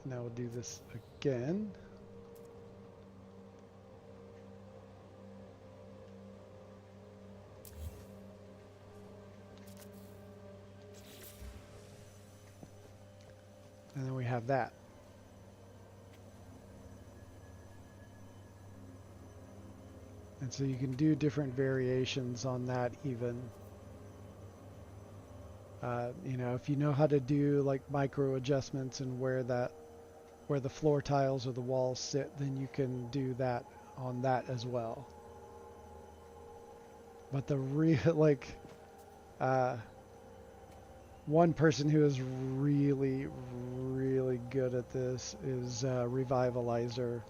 Now we'll do this again. And then we have that. And so you can do different variations on that even. You know, if you know how to do like micro adjustments and where the floor tiles or the walls sit, then you can do that on that as well. But the one person who is really, really good at this is Revivalizer.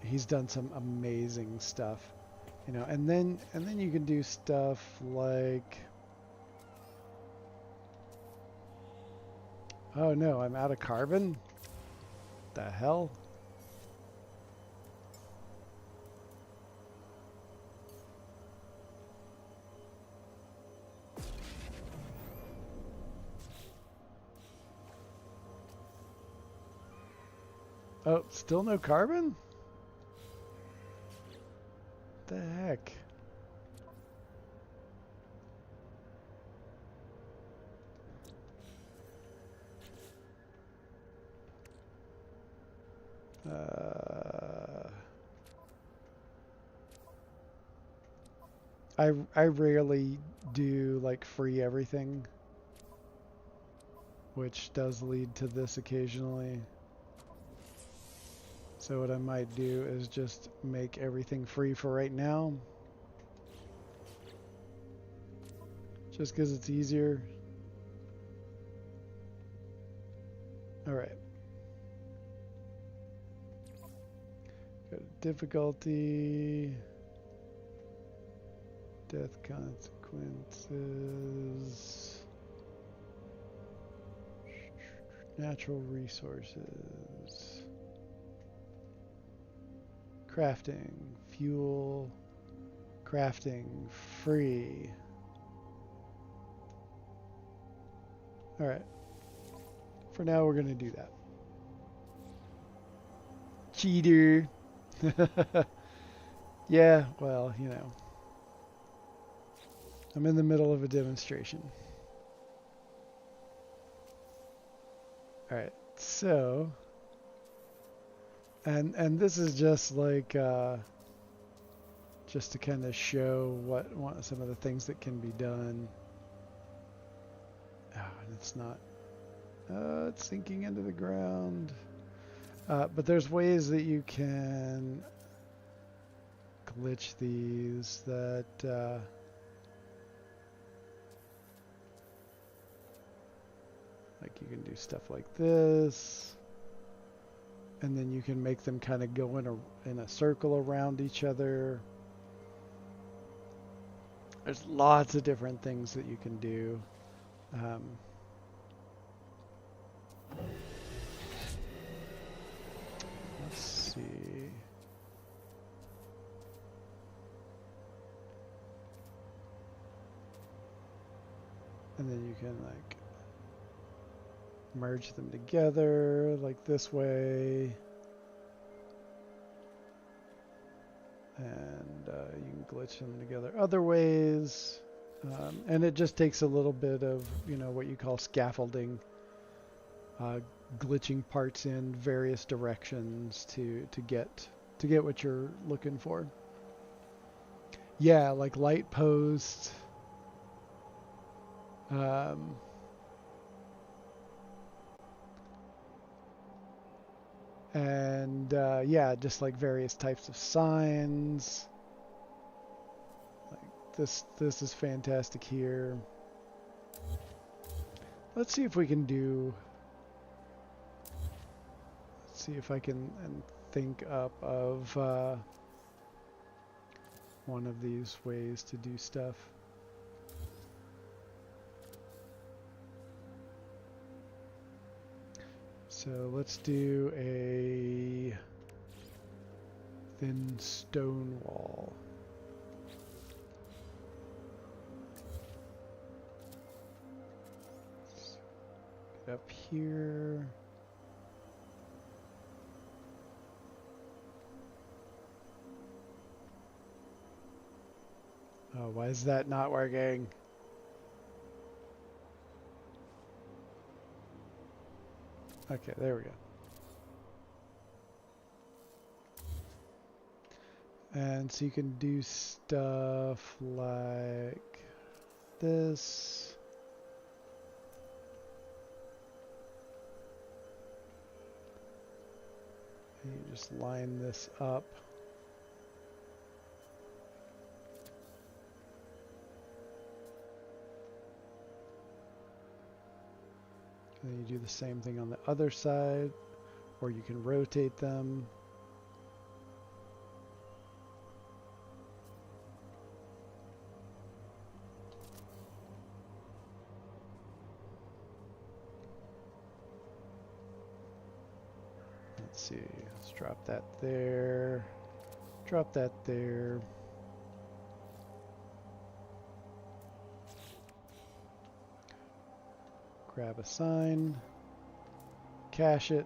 He's done some amazing stuff, you know, and then you can do stuff like, oh no, I'm out of carbon? The hell? Oh, still no carbon? The heck? I rarely do like free everything, which does lead to this occasionally. So what I might do is just make everything free for right now. Just because it's easier. Alright. Go to difficulty. Death consequences. Natural resources. Crafting. Fuel. Crafting. Free. Alright. For now, we're going to do that. Cheater. Yeah, well, you know. I'm in the middle of a demonstration. Alright, so... And this is just like... just to kind of show what some of the things that can be done. Oh, and it's not... it's sinking into the ground. But there's ways that you can glitch these that like you can do stuff like this, and then you can make them kind of go in a circle around each other. There's lots of different things that you can do. Let's see. And then you can like merge them together like this way. And you can glitch them together other ways. And it just takes a little bit of, you know, what you call scaffolding. Glitching parts in various directions to get what you're looking for. Yeah, like light posts. And yeah, just like various types of signs. Like this is fantastic here. Let's see if we can do. Let's see if I can think up of one of these ways to do stuff. So let's do a thin stone wall. Get up here. Oh, why is that not working? Okay, there we go. And so you can do stuff like this. And you just line this up. And then you do the same thing on the other side, or you can rotate them. Let's see, let's drop that there, drop that there. Grab a sign, cache it.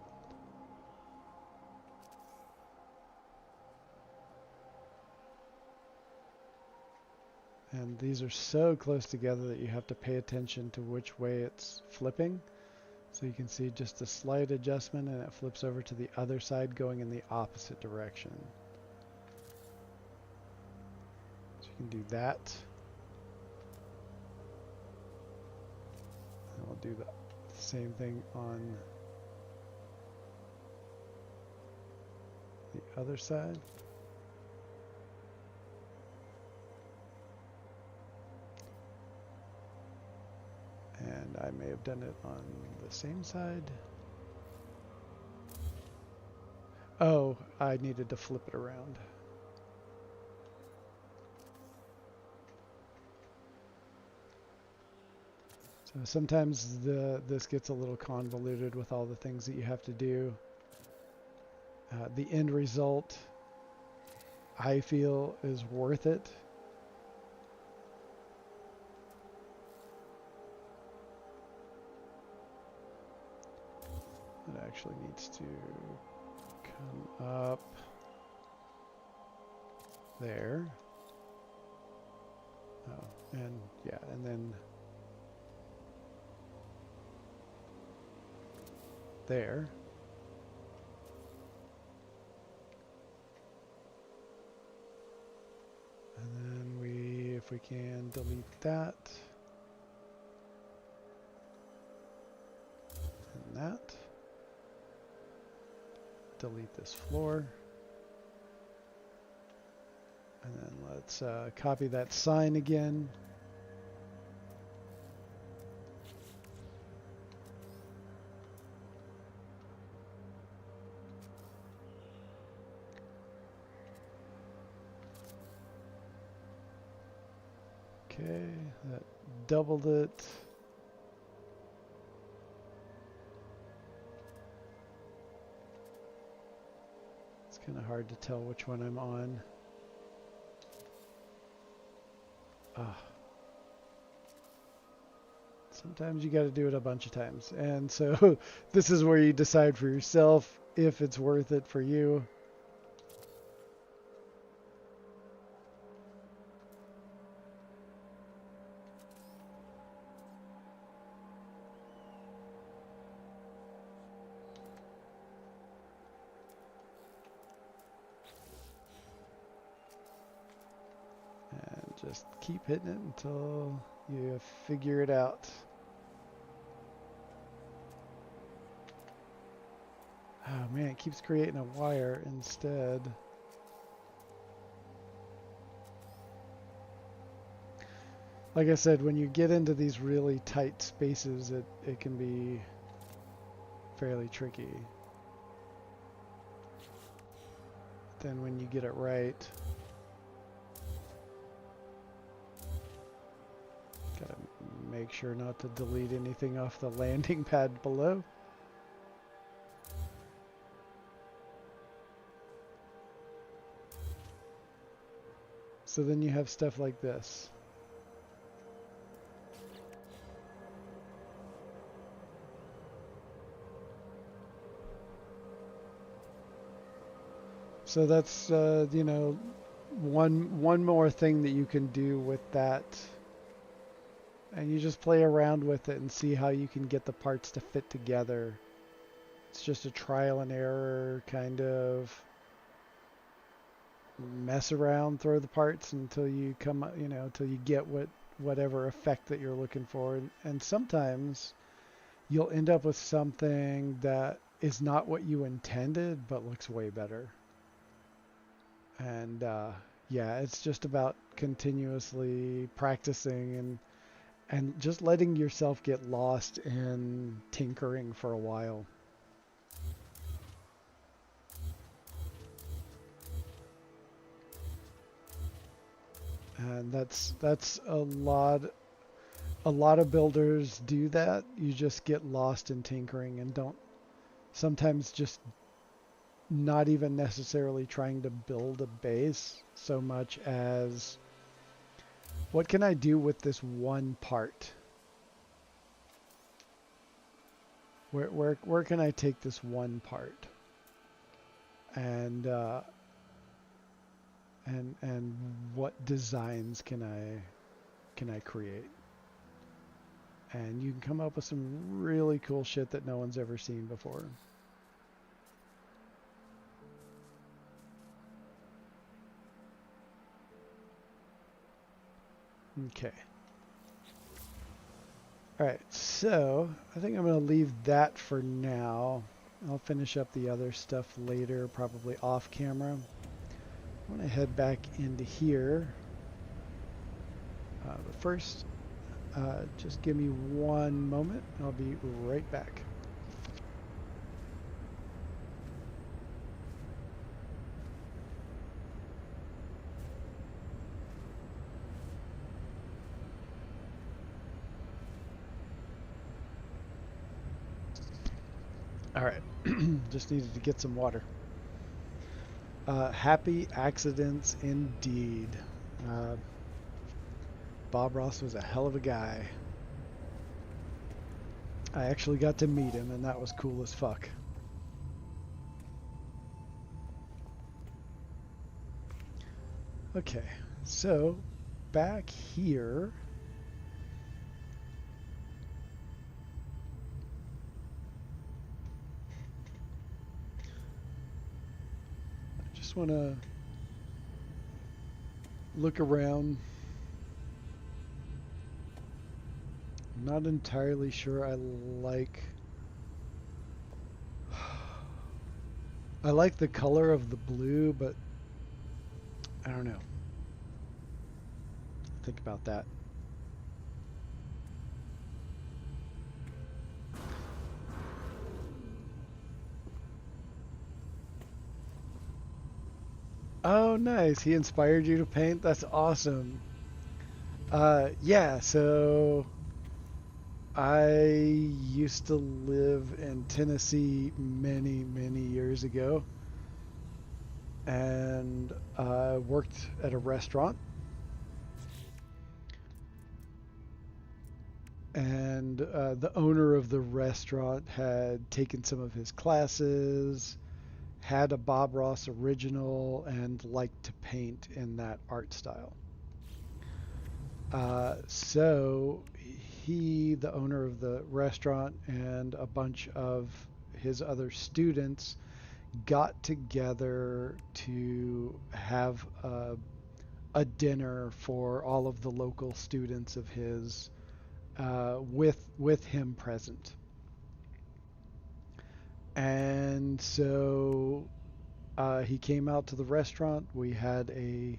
And these are so close together that you have to pay attention to which way it's flipping. So you can see just a slight adjustment and it flips over to the other side going in the opposite direction. So you can do that. And we'll do the same thing on the other side. And I may have done it on the same side. Oh, I needed to flip it around. So sometimes this gets a little convoluted with all the things that you have to do. The end result, I feel, is worth it. It actually needs to come up there. Oh, and yeah, and then there. And then if we can delete that. And that. Delete this floor. And then let's copy that sign again. Okay, that doubled it. It's kind of hard to tell which one I'm on. Sometimes you got to do it a bunch of times. And so this is where you decide for yourself if it's worth it for you. And just keep hitting it until you figure it out. Oh man, it keeps creating a wire instead. Like I said, when you get into these really tight spaces, it can be fairly tricky. Then when you get it right, gotta make sure not to delete anything off the landing pad below. So then you have stuff like this. So that's you know, one more thing that you can do with that, and you just play around with it and see how you can get the parts to fit together. It's just a trial and error kind of mess around, throw the parts until you come, you know, until you get whatever effect that you're looking for. And sometimes you'll end up with something that is not what you intended, but looks way better. And yeah, it's just about continuously practicing and just letting yourself get lost in tinkering for a while. And that's a lot of builders do that. You just get lost in tinkering and don't sometimes just not even necessarily trying to build a base so much as what can I do with this one part? Where can I take this one part? And and what designs can I create? And you can come up with some really cool shit that no one's ever seen before. Okay. All right, so I think I'm going to leave that for now. I'll finish up the other stuff later, probably off camera. I want to head back into here. But first, just give me one moment. I'll be right back. All right, just needed to get some water. Happy accidents indeed. Uh, Bob Ross was a hell of a guy. I actually got to meet him, and that was cool as fuck. Okay, so back here. I just want to look around. I'm not entirely sure I like the color of the blue, but I don't know. Think about that. Oh, nice. He inspired you to paint? That's awesome. Yeah, so I used to live in Tennessee many, many years ago, and I worked at a restaurant. And the owner of the restaurant had taken some of his classes, had a Bob Ross original, and liked to paint in that art style. So he, the owner of the restaurant, and a bunch of his other students got together to have a dinner for all of the local students of his, with him present. And so he came out to the restaurant. We had a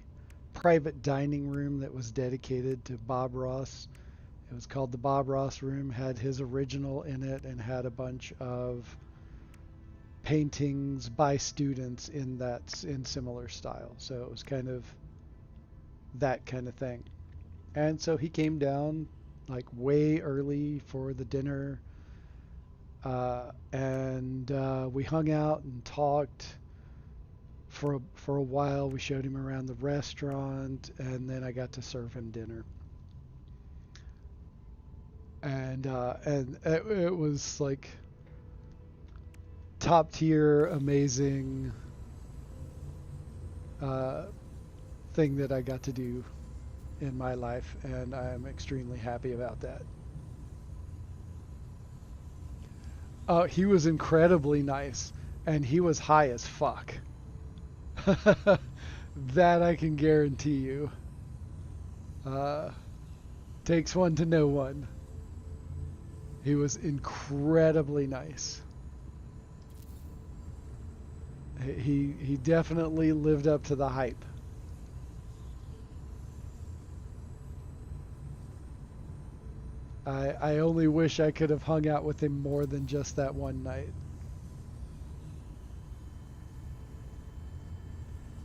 private dining room that was dedicated to Bob Ross. It was called the Bob Ross Room, had his original in it, and had a bunch of paintings by students in similar style. So it was kind of that kind of thing. And so he came down like way early for the dinner, and we hung out and talked for a while. We showed him around the restaurant, and then I got to serve him dinner. And it was like top tier, amazing uh, thing that I got to do in my life, and I'm extremely happy about that. He was incredibly nice, and he was high as fuck. That I can guarantee you. Uh, Takes one to know one. He was incredibly nice. He definitely lived up to the hype. I only wish I could have hung out with him more than just that one night.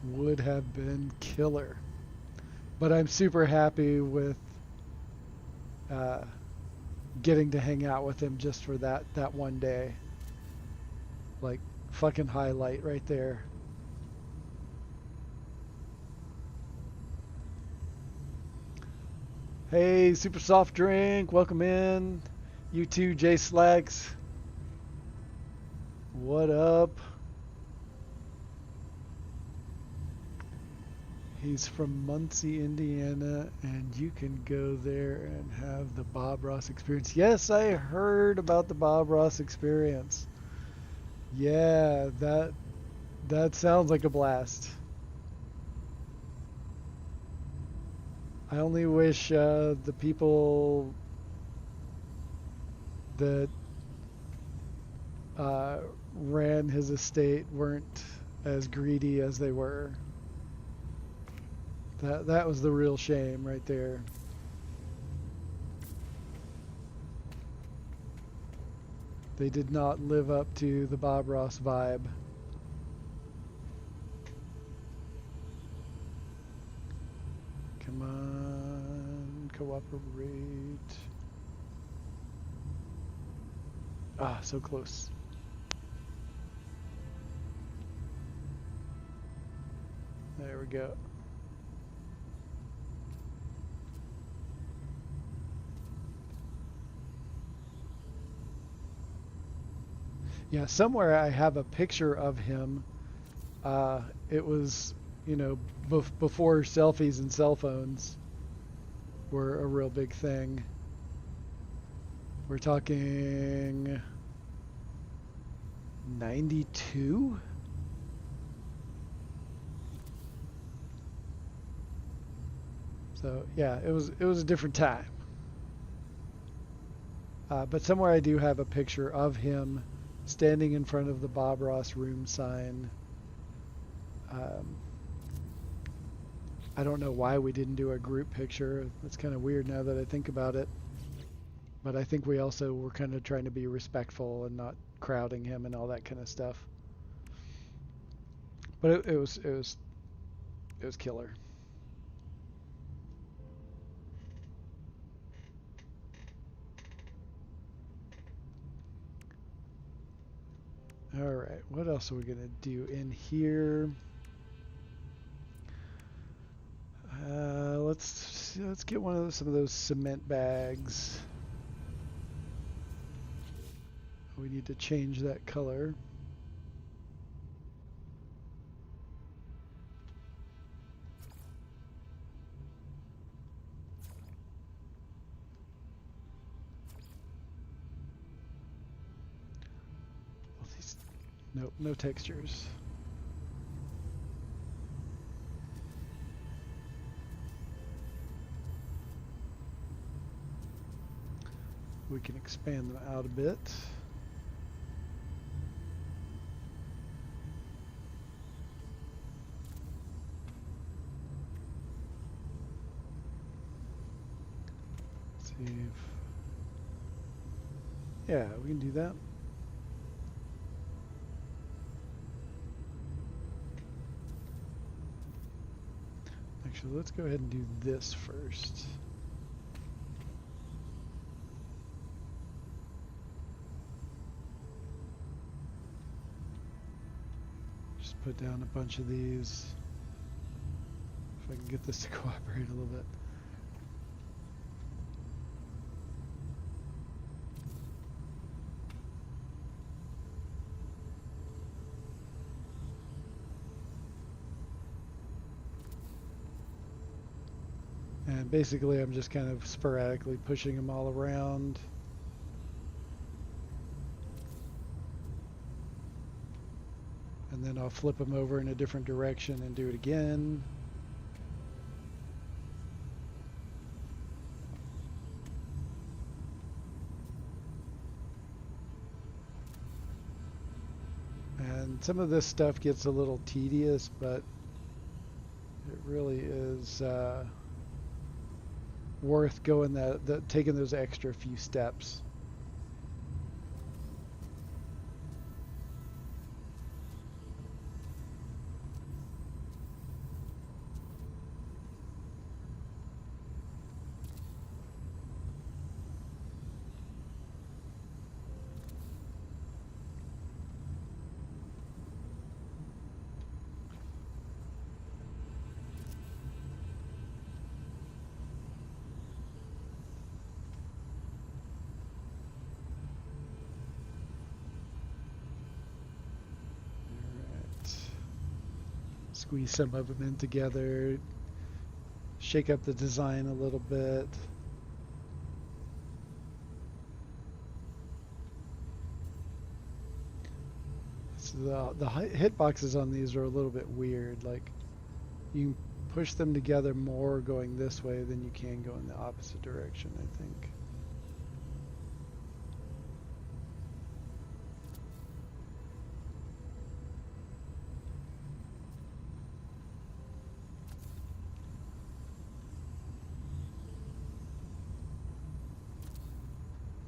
Would have been killer. But I'm super happy with uh, getting to hang out with him just for that one day. Like, fucking highlight right there. Hey, Super Soft Drink, welcome in. You too, Jay Slacks. What up? He's from Muncie, Indiana, and you can go there and have the Bob Ross experience. Yes, I heard about the Bob Ross experience. Yeah, that sounds like a blast. I only wish the people that uh, ran his estate weren't as greedy as they were. That was the real shame right there. They did not live up to the Bob Ross vibe. Come on, cooperate. Ah, so close. There we go. Yeah, somewhere I have a picture of him. It was, you know, before selfies and cell phones were a real big thing. We're talking 92? So yeah, it was a different time. But somewhere I do have a picture of him standing in front of the Bob Ross room sign. I don't know why we didn't do a group picture. It's kind of weird now that I think about it. But I think we also were kind of trying to be respectful and not crowding him and all that kind of stuff. But it was killer. All right, what else are we gonna do in here? Let's get some of those cement bags. We need to change that color. Well, nope, no textures. We can expand them out a bit. Let's see if... Yeah, we can do that. Actually, let's go ahead and do this first. Just put down a bunch of these. If I can get this to cooperate a little bit. And basically I'm just kind of sporadically pushing them all around. And then I'll flip them over in a different direction and do it again. And some of this stuff gets a little tedious, but it really is worth going taking those extra few steps. Squeeze some of them in together, shake up the design a little bit. So the hitboxes on these are a little bit weird. Like, you can push them together more going this way than you can go in the opposite direction, I think.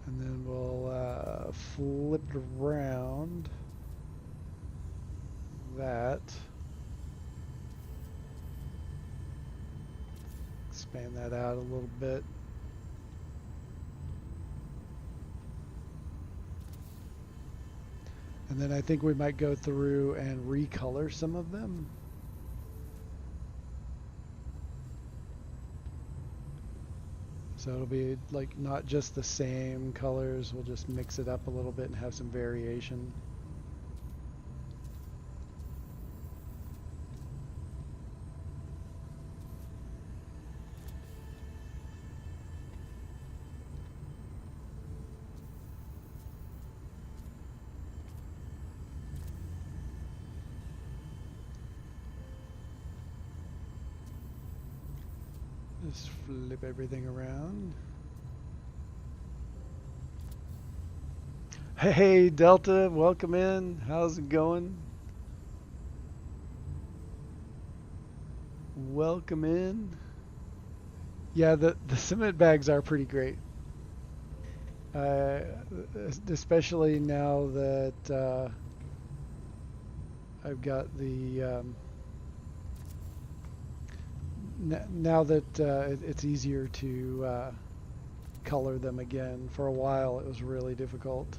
And then we'll flip it around that. Expand that out a little bit. And then I think we might go through and recolor some of them. So it'll be like not just the same colors, we'll just mix it up a little bit and have some variation. Just flip everything around. Hey Delta, welcome in. How's it going? Welcome in. Yeah, the cement bags are pretty great. Especially now that I've got the now that it's easier to color them again. For a while it was really difficult.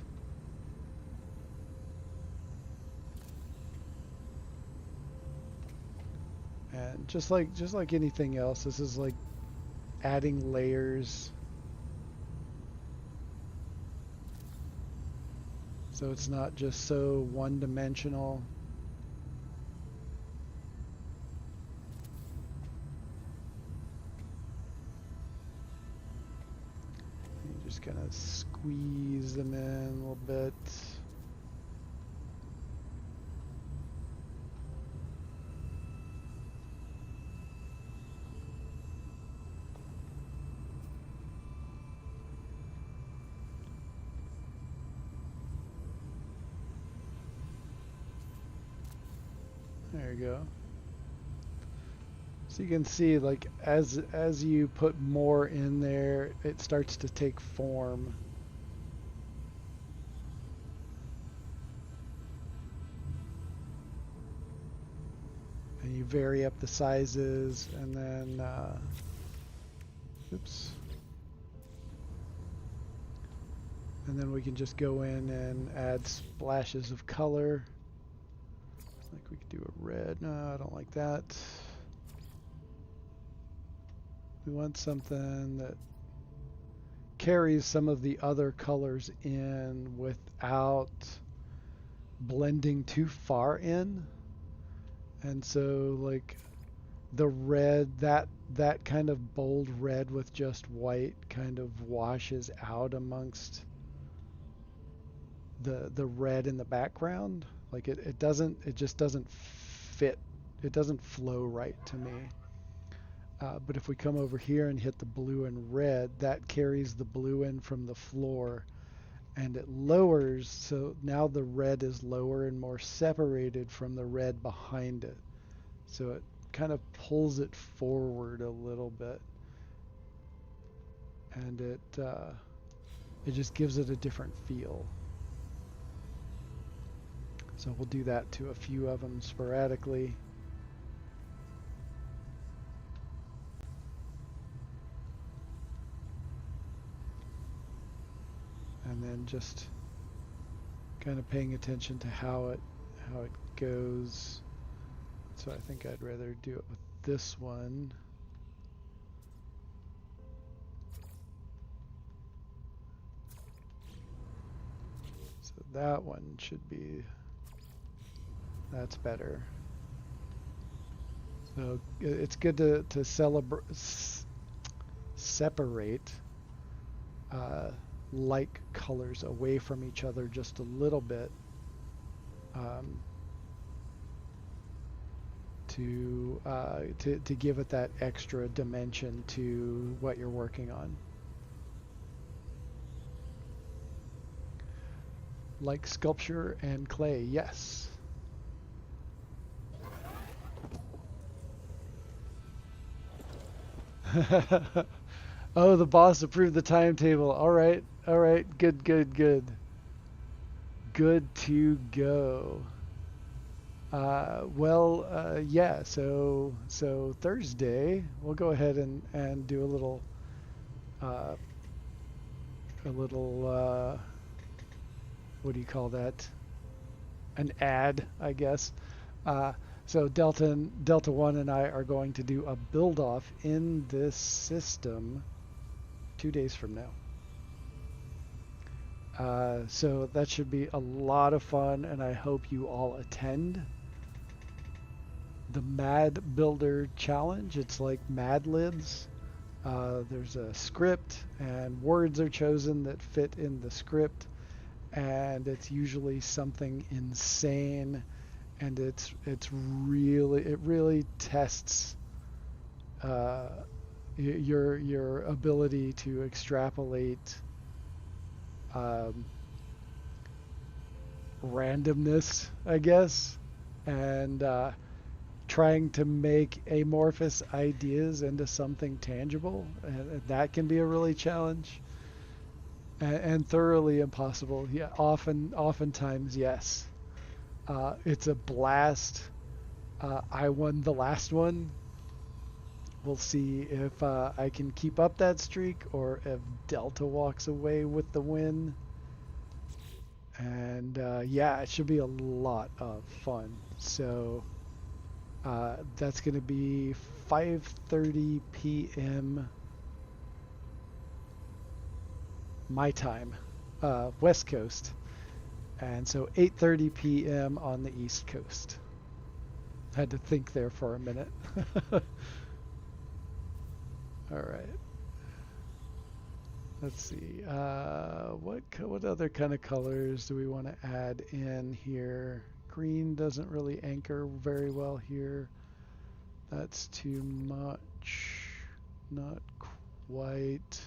And just like anything else, this is like adding layers. So it's not just so one-dimensional. Just kind of squeeze them in a little bit. There you go. So you can see, like, as you put more in there, it starts to take form. And you vary up the sizes, and then, oops. And then we can just go in and add splashes of color. Like we could do a red. No, I don't like that. We want something that carries some of the other colors in without blending too far in. And so like the red, that kind of bold red with just white kind of washes out amongst the red in the background. Like it just doesn't fit. It doesn't flow right to me. But if we come over here and hit the blue and red, that carries the blue in from the floor and it lowers, so now the red is lower and more separated from the red behind it. So it kind of pulls it forward a little bit, and it just gives it a different feel. So we'll do that to a few of them sporadically. And then just kind of paying attention to how it goes. So I think I'd rather do it with this one. So that one should be, that's better. So it's good to separate like colors away from each other just a little bit, to give it that extra dimension to what you're working on. Like sculpture and clay, yes. Oh, the boss approved the timetable. All right, good, good, good. Good to go. Yeah. So Thursday, we'll go ahead and do a little what do you call that? An ad, I guess. So Delta 1 and I are going to do a build off in this system 2 days from now. So that should be a lot of fun, and I hope you all attend. The Mad Builder Challenge, it's like Mad Libs. There's a script, and words are chosen that fit in the script, and it's usually something insane, and it really tests your ability to extrapolate randomness, I guess, and trying to make amorphous ideas into something tangible, and that can be a really challenge, and thoroughly impossible. Yeah, oftentimes, yes. It's a blast. I won the last one. We'll see if I can keep up that streak or if Delta walks away with the win. And yeah, it should be a lot of fun. So that's going to be 5:30 p.m. my time, West Coast. And so 8:30 p.m. on the East Coast. Had to think there for a minute. All right. Let's see. What other kind of colors do we want to add in here? Green doesn't really anchor very well here. That's too much. Not quite.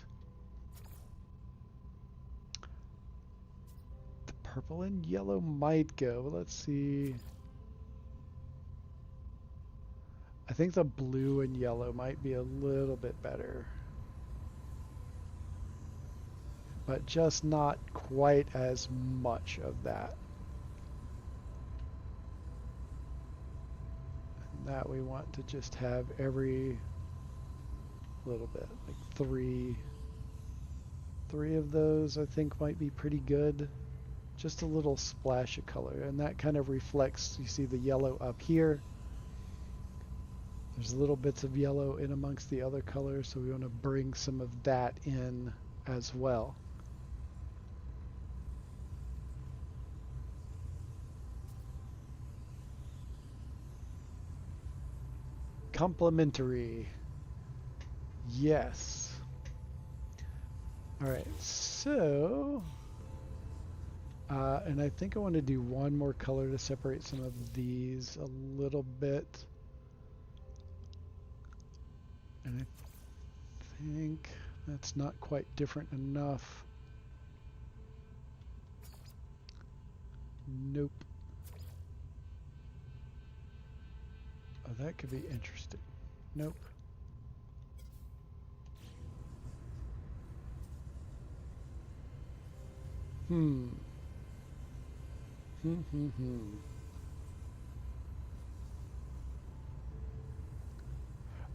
The purple and yellow might go. Let's see. I think the blue and yellow might be a little bit better, but just not quite as much of that. And that we want to just have every little bit, like three of those I think might be pretty good. just a little splash of color, and that kind of reflects, you see the yellow up here. There's little bits of yellow in amongst the other colors, so we want to bring some of that in as well. Complementary. Yes. All right, so, and I think I want to do one more color to separate some of these a little bit. And I think that's not quite different enough. Nope. Oh, that could be interesting. Nope. Hmm.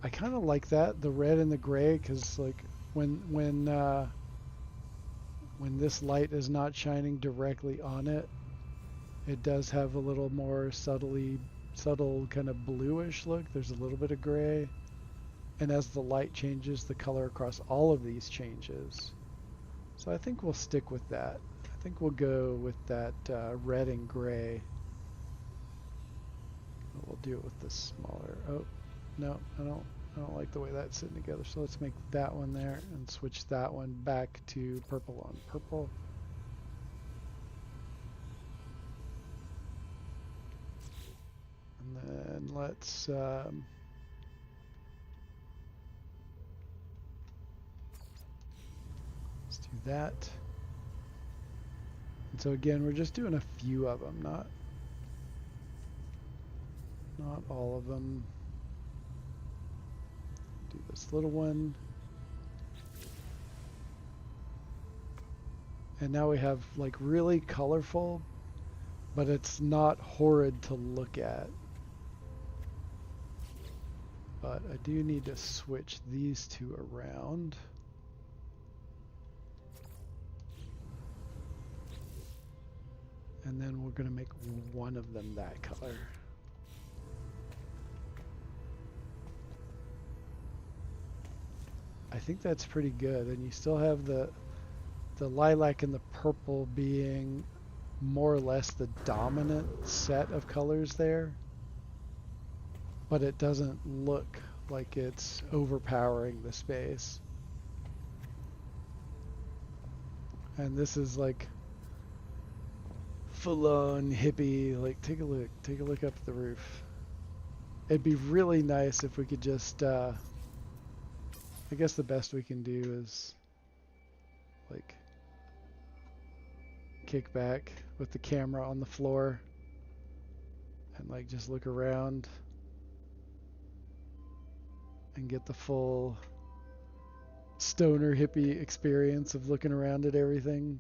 I kind of like that, the red and the gray, because like when this light is not shining directly on it, it does have a little more subtle kind of bluish look. There's a little bit of gray, and as the light changes, the color across all of these changes. So I think we'll stick with that. I think we'll go with that red and gray. We'll do it with the smaller. Oh, no, I don't like the way that's sitting together. So let's make that one there and switch that one back to purple on purple. And then let's do that. And so again, we're just doing a few of them, not all of them. Do this little one. And now we have like really colorful, but it's not horrid to look at. But I do need to switch these two around. And then we're going to make one of them that color. I think that's pretty good. And you still have the lilac and the purple being more or less the dominant set of colors there. But it doesn't look like it's overpowering the space. And this is like full-on hippie. Like, take a look up the roof. It'd be really nice if we could just I guess the best we can do is like kick back with the camera on the floor and like just look around and get the full stoner hippie experience of looking around at everything.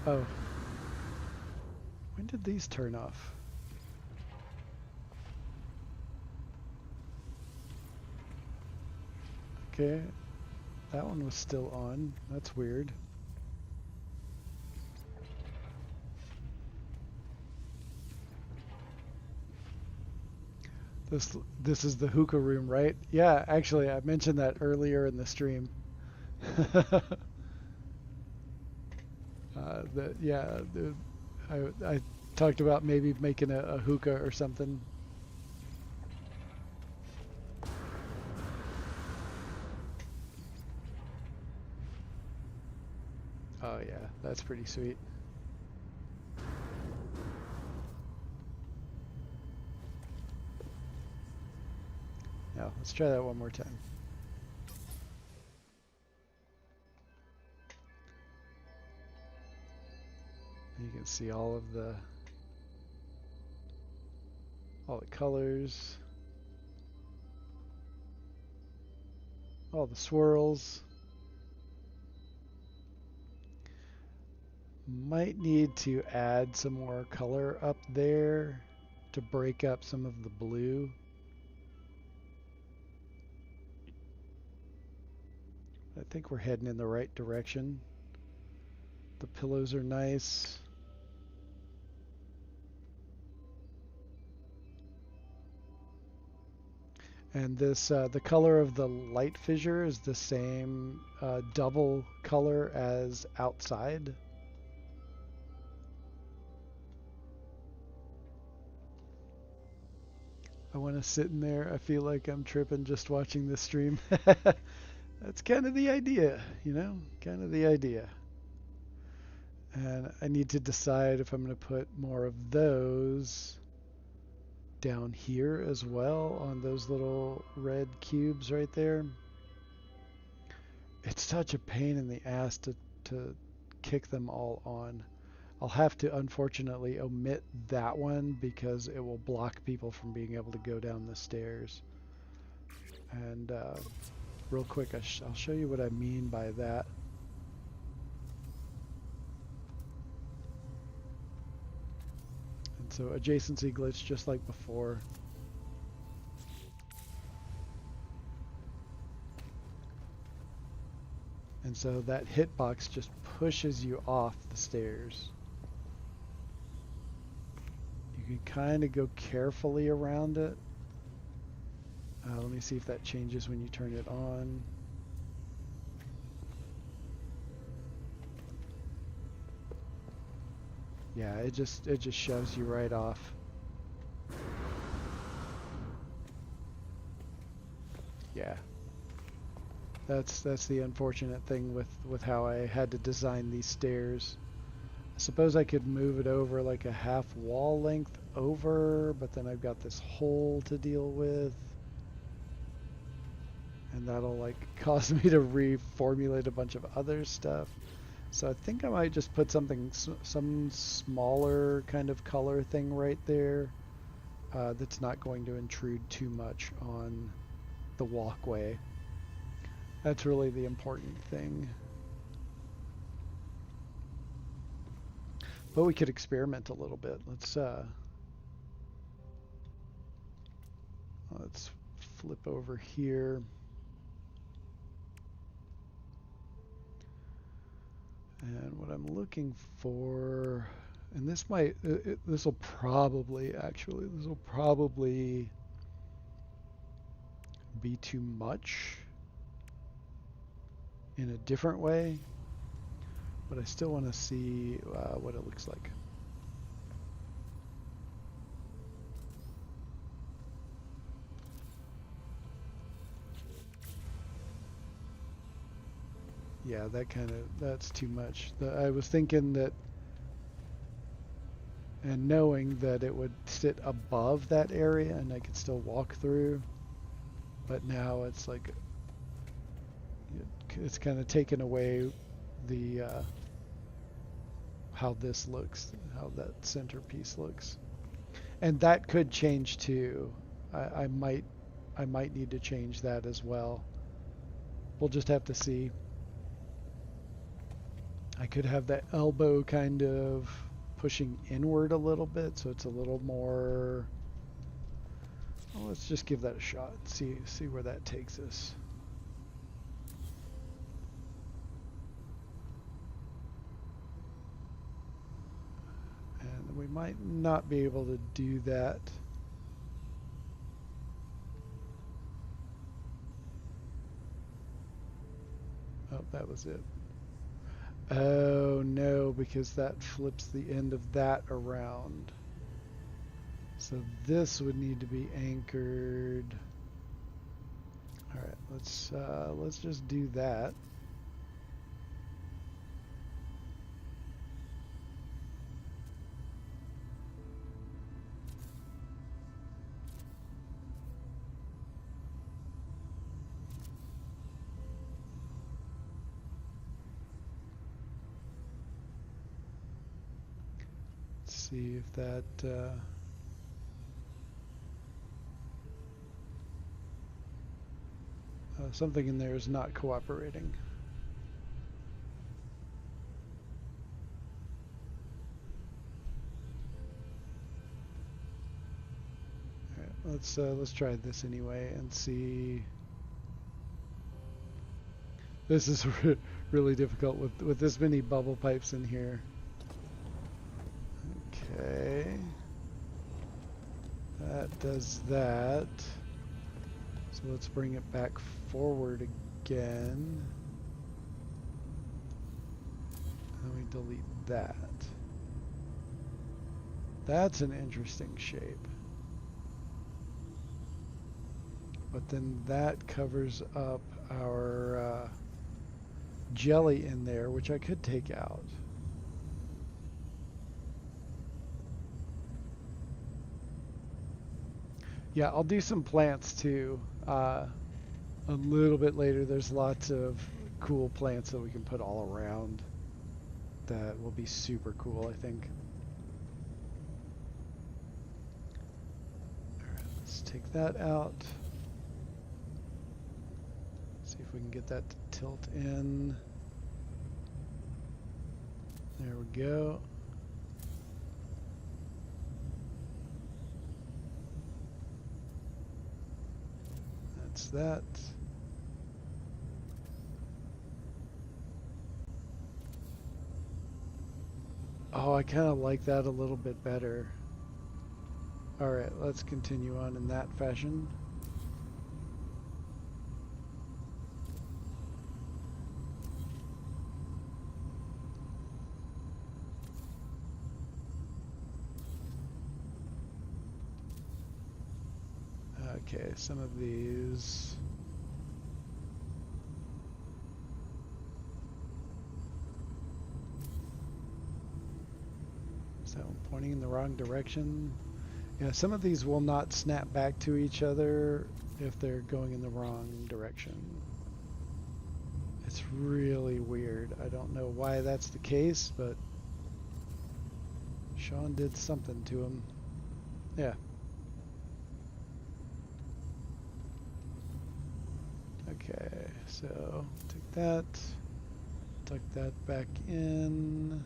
Oh, when did these turn off? Okay, that one was still on. That's weird. This is the hookah room, right? Yeah, actually, I mentioned that earlier in the stream. I talked about maybe making a hookah or something. Oh yeah, that's pretty sweet. Now, let's try that one more time. You can see all the colors, all the swirls. Might need to add some more color up there to break up some of the blue. I think we're heading in the right direction. The pillows are nice. And this, the color of the light fissure is the same double color as outside. I want to sit in there. I feel like I'm tripping just watching this stream. That's kind of the idea, you know, kind of the idea. And I need to decide if I'm going to put more of those down here as well on those little red cubes right there. It's such a pain in the ass to kick them all on. I'll have to unfortunately omit that one because it will block people from being able to go down the stairs. And real quick, I'll show you what I mean by that. And so adjacency glitch just like before. And so that hitbox just pushes you off the stairs. You can kind of go carefully around it. Let me see if that changes when you turn it on. Yeah, it just shoves you right off. Yeah. That's the unfortunate thing with how I had to design these stairs. I suppose I could move it over like a half wall length over, but then I've got this hole to deal with. And that'll like cause me to reformulate a bunch of other stuff. So I think I might just put some smaller kind of color thing right there that's not going to intrude too much on the walkway. That's really the important thing. But we could experiment a little bit. Let's flip over here. And what I'm looking for, and this might, this will probably be too much in a different way, but I still want to see what it looks like. Yeah, that's too much. I was thinking that, and knowing that it would sit above that area and I could still walk through, but now it's like, it's kind of taken away the, how this looks, how that centerpiece looks. And that could change too. I might need to change that as well. We'll just have to see. I could have that elbow kind of pushing inward a little bit, so it's a little more. Well, let's just give that a shot. See where that takes us. And we might not be able to do that. Oh, that was it. Oh no, because that flips the end of that around. So this would need to be anchored. All right, let's just do that. See if that something in there is not cooperating. let's try this anyway and see. This is really difficult with this many bubble pipes in here. Okay. That does that. So let's bring it back forward again. And we delete that. That's an interesting shape. But then that covers up our jelly in there, which I could take out. Yeah, I'll do some plants too. A little bit later, there's lots of cool plants that we can put all around that will be super cool, I think. Alright, let's take that out. See if we can get that to tilt in. There we go. That's that. Oh, I kind of like that a little bit better. Alright, let's continue on in that fashion. Okay, some of these. Is that one pointing in the wrong direction? Yeah, some of these will not snap back to each other if they're going in the wrong direction. It's really weird. I don't know why that's the case, but Sean did something to him. Yeah. Okay, so take that, tuck that back in.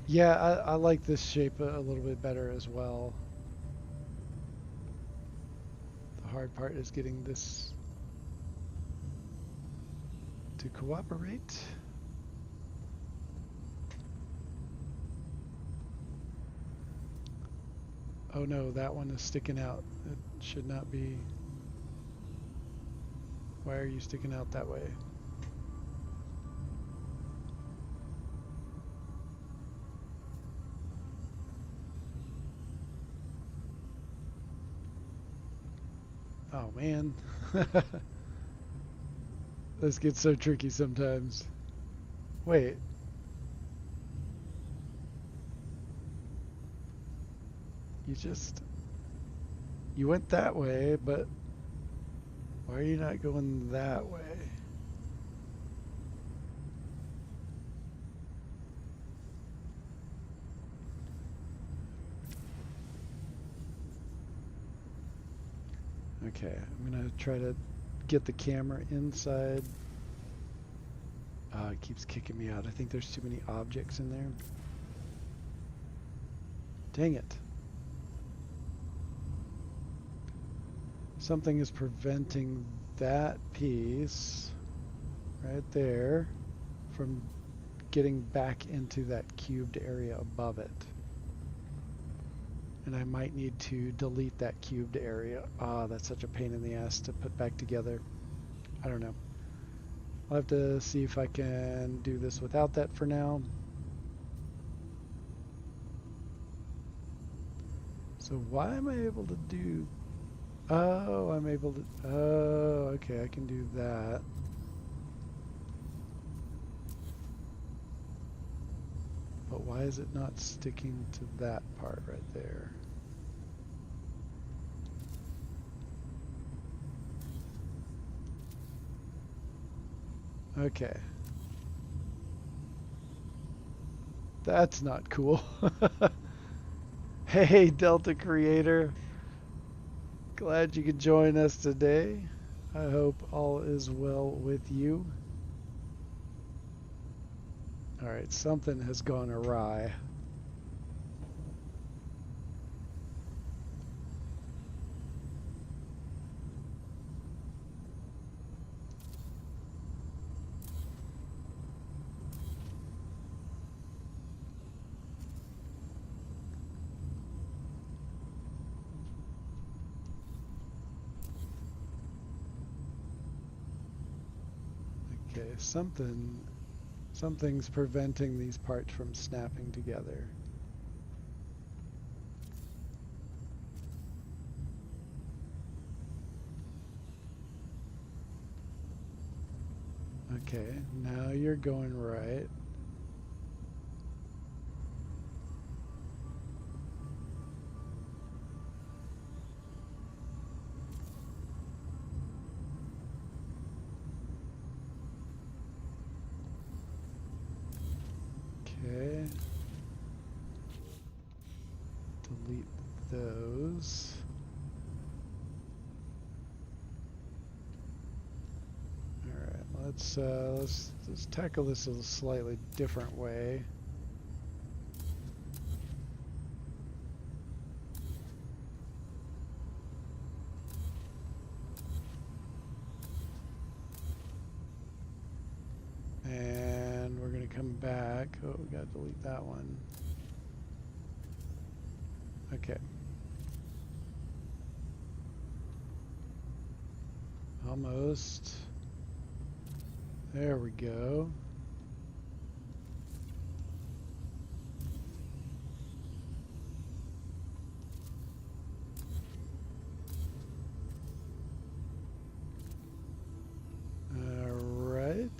Yeah, I like this shape a little bit better as well. The hard part is getting this to cooperate. Oh no, that one is sticking out. It should not be. Why are you sticking out that way? Oh man. This gets so tricky sometimes. Wait. You went that way, but why are you not going that way? Okay, I'm gonna try to get the camera inside. It keeps kicking me out. I think there's too many objects in there. Dang it. Something is preventing that piece right there from getting back into that cubed area above it. And I might need to delete that cubed area. Ah, that's such a pain in the ass to put back together. I don't know. I'll have to see if I can do this without that for now. So why am I able to do... Oh, I'm able to... Oh, okay, I can do that. But why is it not sticking to that part right there? Okay. That's not cool. Hey, Delta Creator. Glad you could join us today. I hope all is well with you. Alright, something has gone awry. Okay, something's preventing these parts from snapping together. Okay, now you're going right. Okay. Delete those. Alright, let's tackle this a slightly different way. And we're gonna come back. Oh, we gotta delete that one. Okay. Almost. There we go. Alright.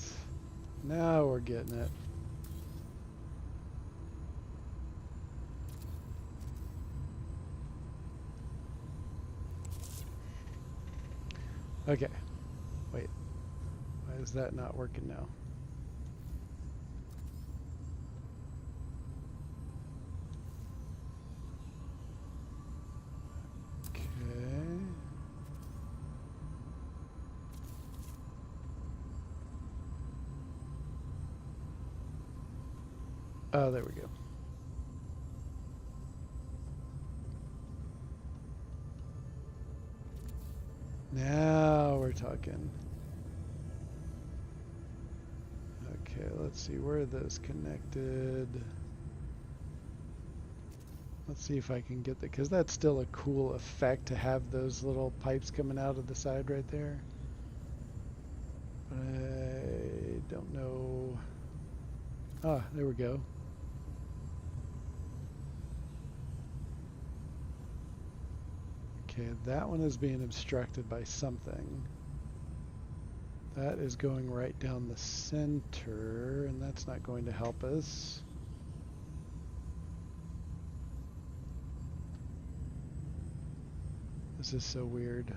Now we're getting it. Okay. Wait. Why is that not working now? Okay. Oh, there we go. Now we're talking. Okay, let's see, where are those connected? Let's see if I can get that, because that's still a cool effect to have those little pipes coming out of the side right there. I don't know. Ah, there we go. Okay, that one is being obstructed by something. That is going right down the center, and that's not going to help us. This is so weird.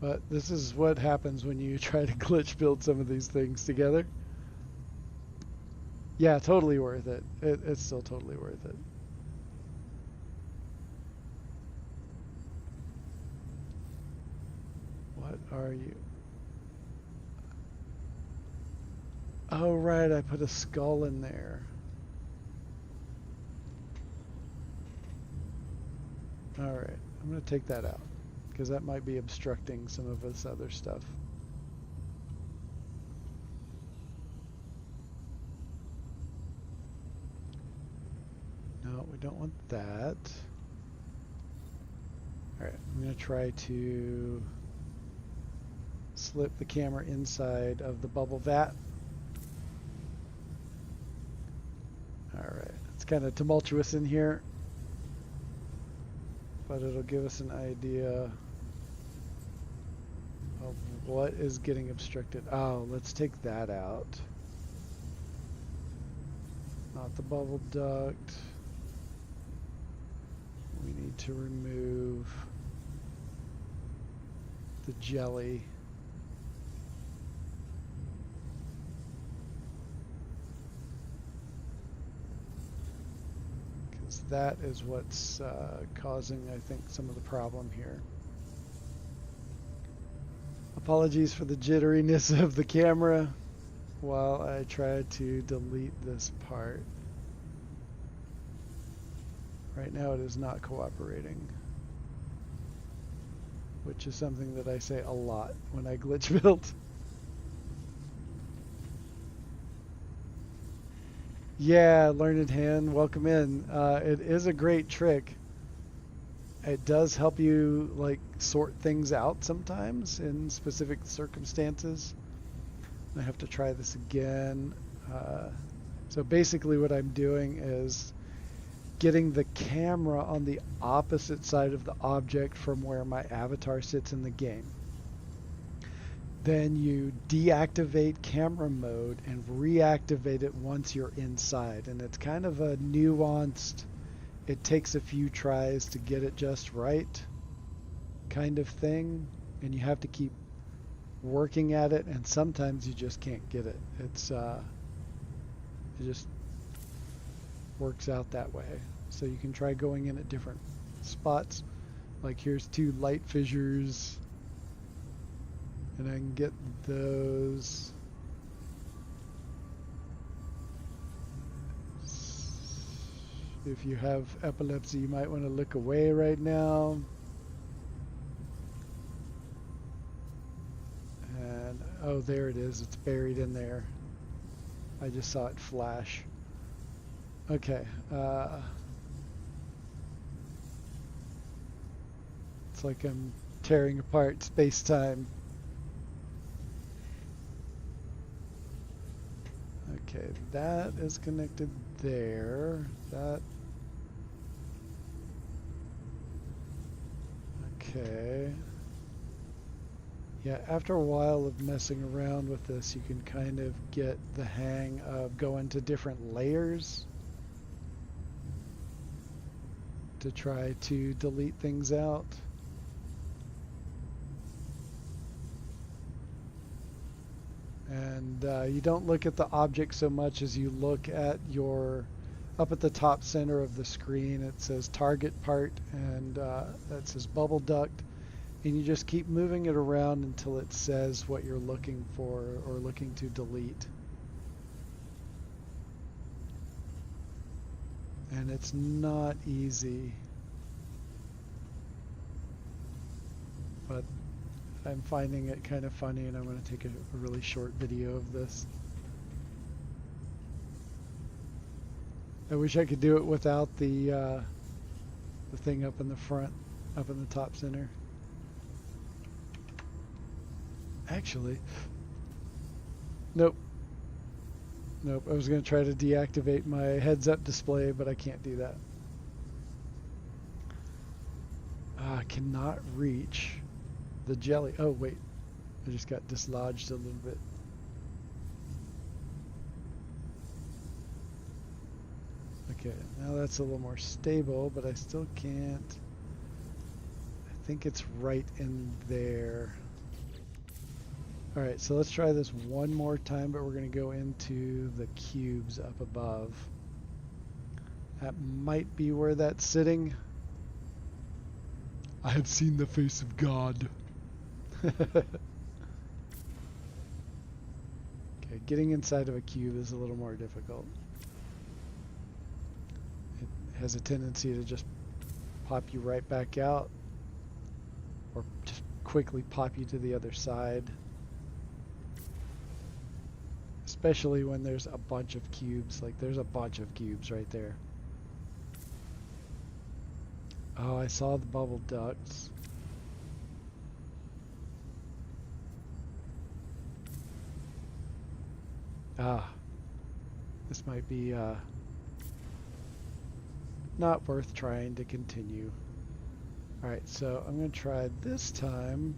But this is what happens when you try to glitch build some of these things together. Yeah, totally worth it. It's still totally worth it. What are you? Oh, right, I put a skull in there. Alright, I'm going to take that out, because that might be obstructing some of this other stuff. No, we don't want that. Alright, I'm going to try to slip the camera inside of the bubble vat. Alright, it's kind of tumultuous in here, but it'll give us an idea of what is getting obstructed. Oh, let's take that out. Not the bubble duct. We need to remove the jelly. Because that is what's causing, I think, some of the problem here. Apologies for the jitteriness of the camera. while I try to delete this part. Right now it is not cooperating, which is something that I say a lot when I glitch build. Yeah, Learned Hand, welcome in. It is a great trick. It does help you like sort things out sometimes in specific circumstances. I have to try this again. So basically what I'm doing is getting the camera on the opposite side of the object from where my avatar sits in the game. Then you deactivate camera mode and reactivate it once you're inside. And it's kind of a nuanced, it takes a few tries to get it just right kind of thing. And you have to keep working at it, and sometimes you just can't get it. It just works out that way. So you can try going in at different spots. Like here's 2 light fissures, and I can get those. If you have epilepsy, you might want to look away right now. And oh, there it is. It's buried in there. I just saw it flash. Okay. It's like I'm tearing apart space-time. Okay, that is connected there. That. Okay. Yeah, after a while of messing around with this, you can kind of get the hang of going to different layers to try to delete things out. And you don't look at the object so much as you look at your, up at the top center of the screen, it says target part, and that says bubble duct. And you just keep moving it around until it says what you're looking for or looking to delete. And it's not easy, but I'm finding it kind of funny, and I'm going to take a really short video of this. I wish I could do it without the thing up in the front, up in the top center. Actually, nope. Nope, I was going to try to deactivate my heads-up display, but I can't do that. I cannot reach the jelly. Oh, wait. I just got dislodged a little bit. Okay, now that's a little more stable, but I still can't. I think it's right in there. Alright, so let's try this one more time, but we're going to go into the cubes up above. That might be where that's sitting. I have seen the face of God. Okay, getting inside of a cube is a little more difficult. It has a tendency to just pop you right back out, or just quickly pop you to the other side. Especially when there's a bunch of cubes. Like there's a bunch of cubes right there. Oh, I saw the bubble ducts. Ah, this might be not worth trying to continue. Alright, so I'm going to try this time.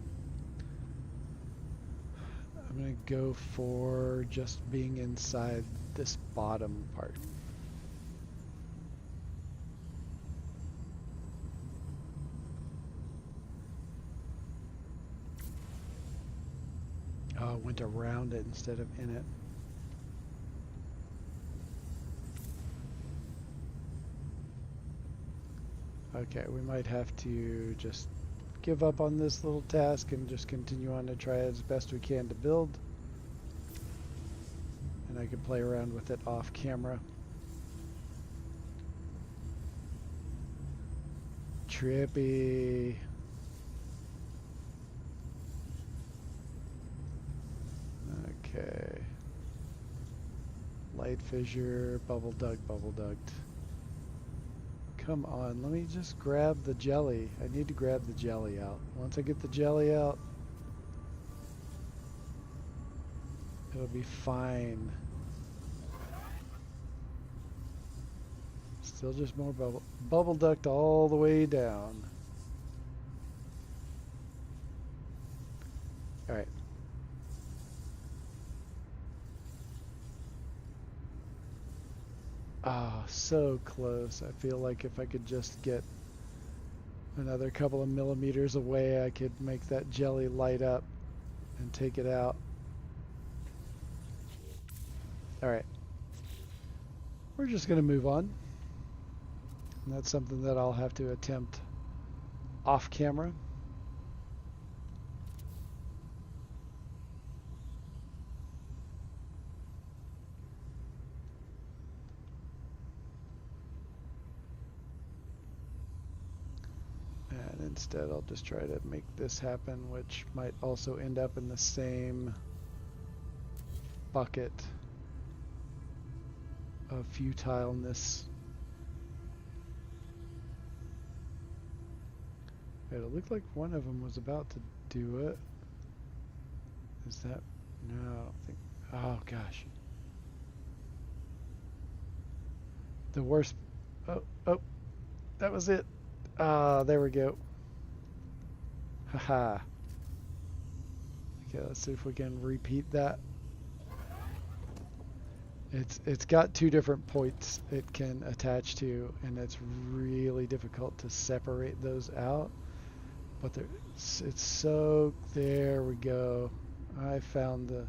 I'm going to go for just being inside this bottom part. Oh, it went around it instead of in it. Okay, we might have to just give up on this little task and just continue on to try as best we can to build. I can play around with it off camera. Trippy. Okay. Light fissure, bubble duct, bubble duct. Come on, let me just grab the jelly. I need to grab the jelly out. Once I get the jelly out, it'll be fine. Still just more bubble duct all the way down. All right. Ah, so close. I feel like if I could just get another couple of millimeters away, I could make that jelly light up and take it out. All right. We're just going to move on. And that's something that I'll have to attempt off camera. And instead I'll just try to make this happen, which might also end up in the same bucket of futileness. It looked like one of them was about to do it. Is that? No, I don't think. Oh gosh. The worst. Oh, that was it. Ah, there we go. Haha. Okay, let's see if we can repeat that. It's got two different points it can attach to, and it's really difficult to separate those out. But it's so, there we go. I found it.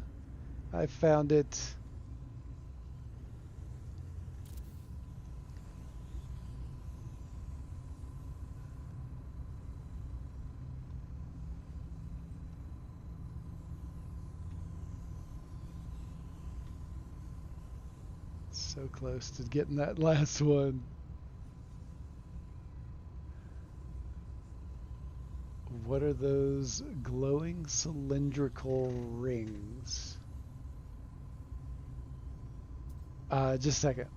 So close to getting that last one. What are those glowing cylindrical rings? Just a second.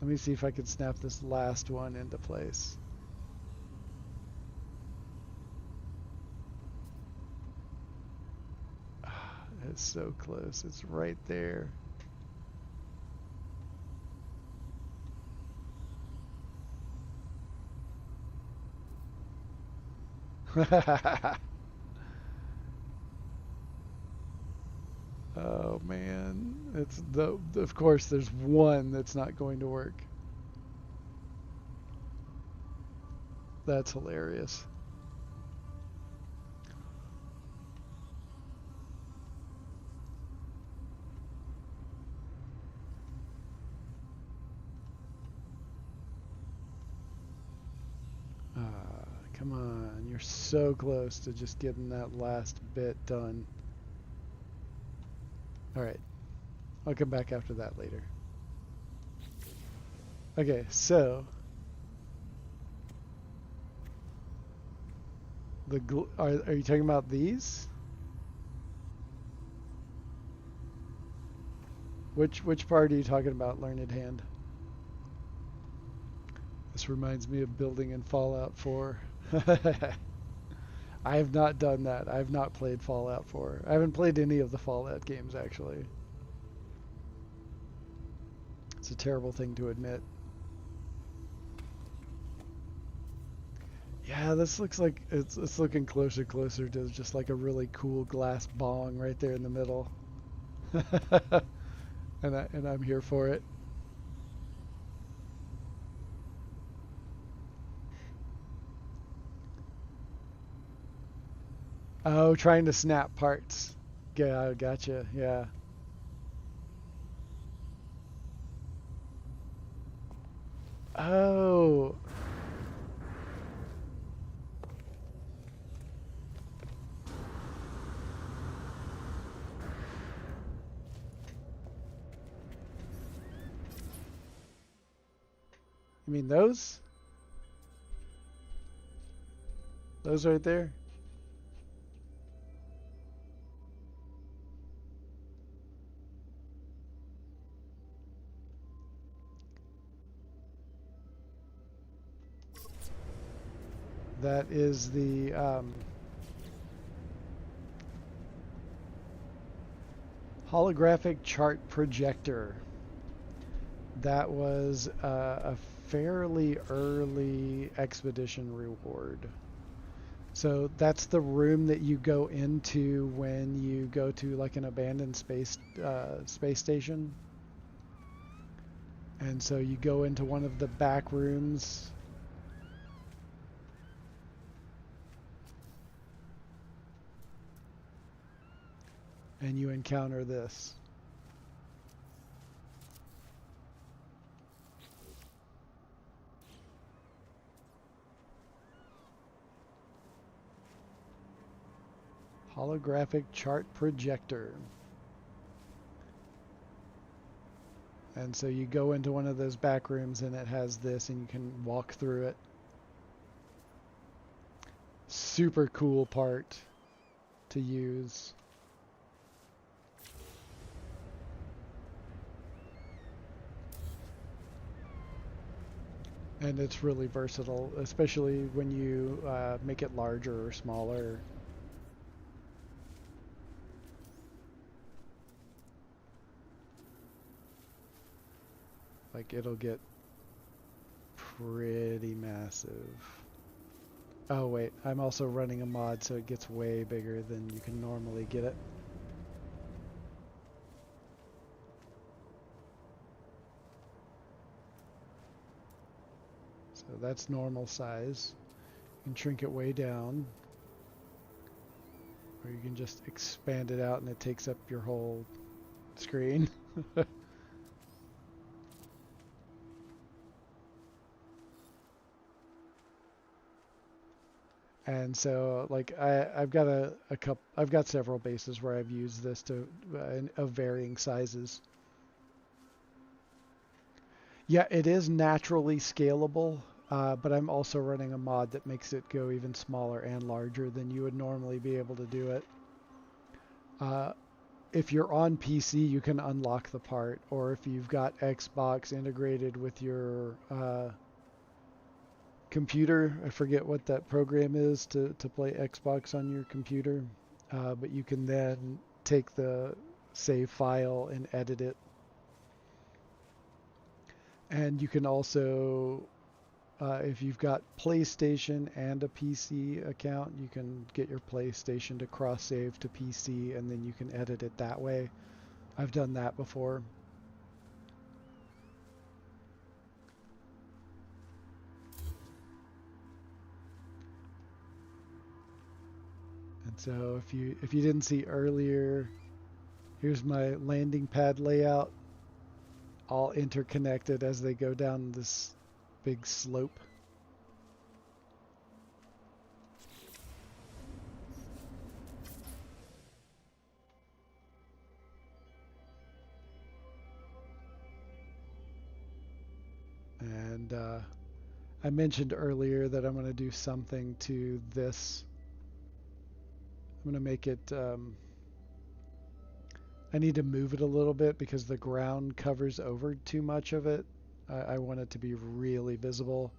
Let me see if I can snap this last one into place. It's so close. It's right there. Oh man, it's of course there's one that's not going to work. That's hilarious. Come on, you're so close to just getting that last bit done. All right, I'll come back after that later. Okay, so are you talking about these? Which part are you talking about, Learned Hand? This reminds me of building in Fallout 4. I have not done that. I have not played Fallout 4. I haven't played any of the Fallout games, actually. It's a terrible thing to admit. Yeah, this looks like it's looking closer to just like a really cool glass bong right there in the middle. and I'm here for it. Oh, trying to snap parts. Yeah, gotcha. Yeah. Oh. You mean those? Those right there? That is the holographic chart projector. That was a fairly early expedition reward. So that's the room that you go into when you go to like an abandoned space station. And so you go into one of the back rooms. And you encounter this. Holographic chart projector. And so you go into one of those back rooms and it has this and you can walk through it. Super cool part to use. And it's really versatile, especially when you make it larger or smaller. Like it'll get pretty massive. Oh wait, I'm also running a mod so it gets way bigger than you can normally get it. So that's normal size. You can shrink it way down. Or you can just expand it out and it takes up your whole screen. And so, like, I've got several bases where I've used this to of varying sizes. Yeah, it is naturally scalable, but I'm also running a mod that makes it go even smaller and larger than you would normally be able to do it. If you're on PC, you can unlock the part, or if you've got Xbox integrated with your computer, I forget what that program is to play Xbox on your computer, but you can then take the save file and edit it. And you can also, if you've got PlayStation and a PC account, you can get your PlayStation to cross-save to PC and then you can edit it that way. I've done that before. And so if you didn't see earlier, here's my landing pad layout, all interconnected as they go down this big slope. And I mentioned earlier that I'm going to do something to this. I'm going to make it, I need to move it a little bit because the ground covers over too much of it. I want it to be really visible.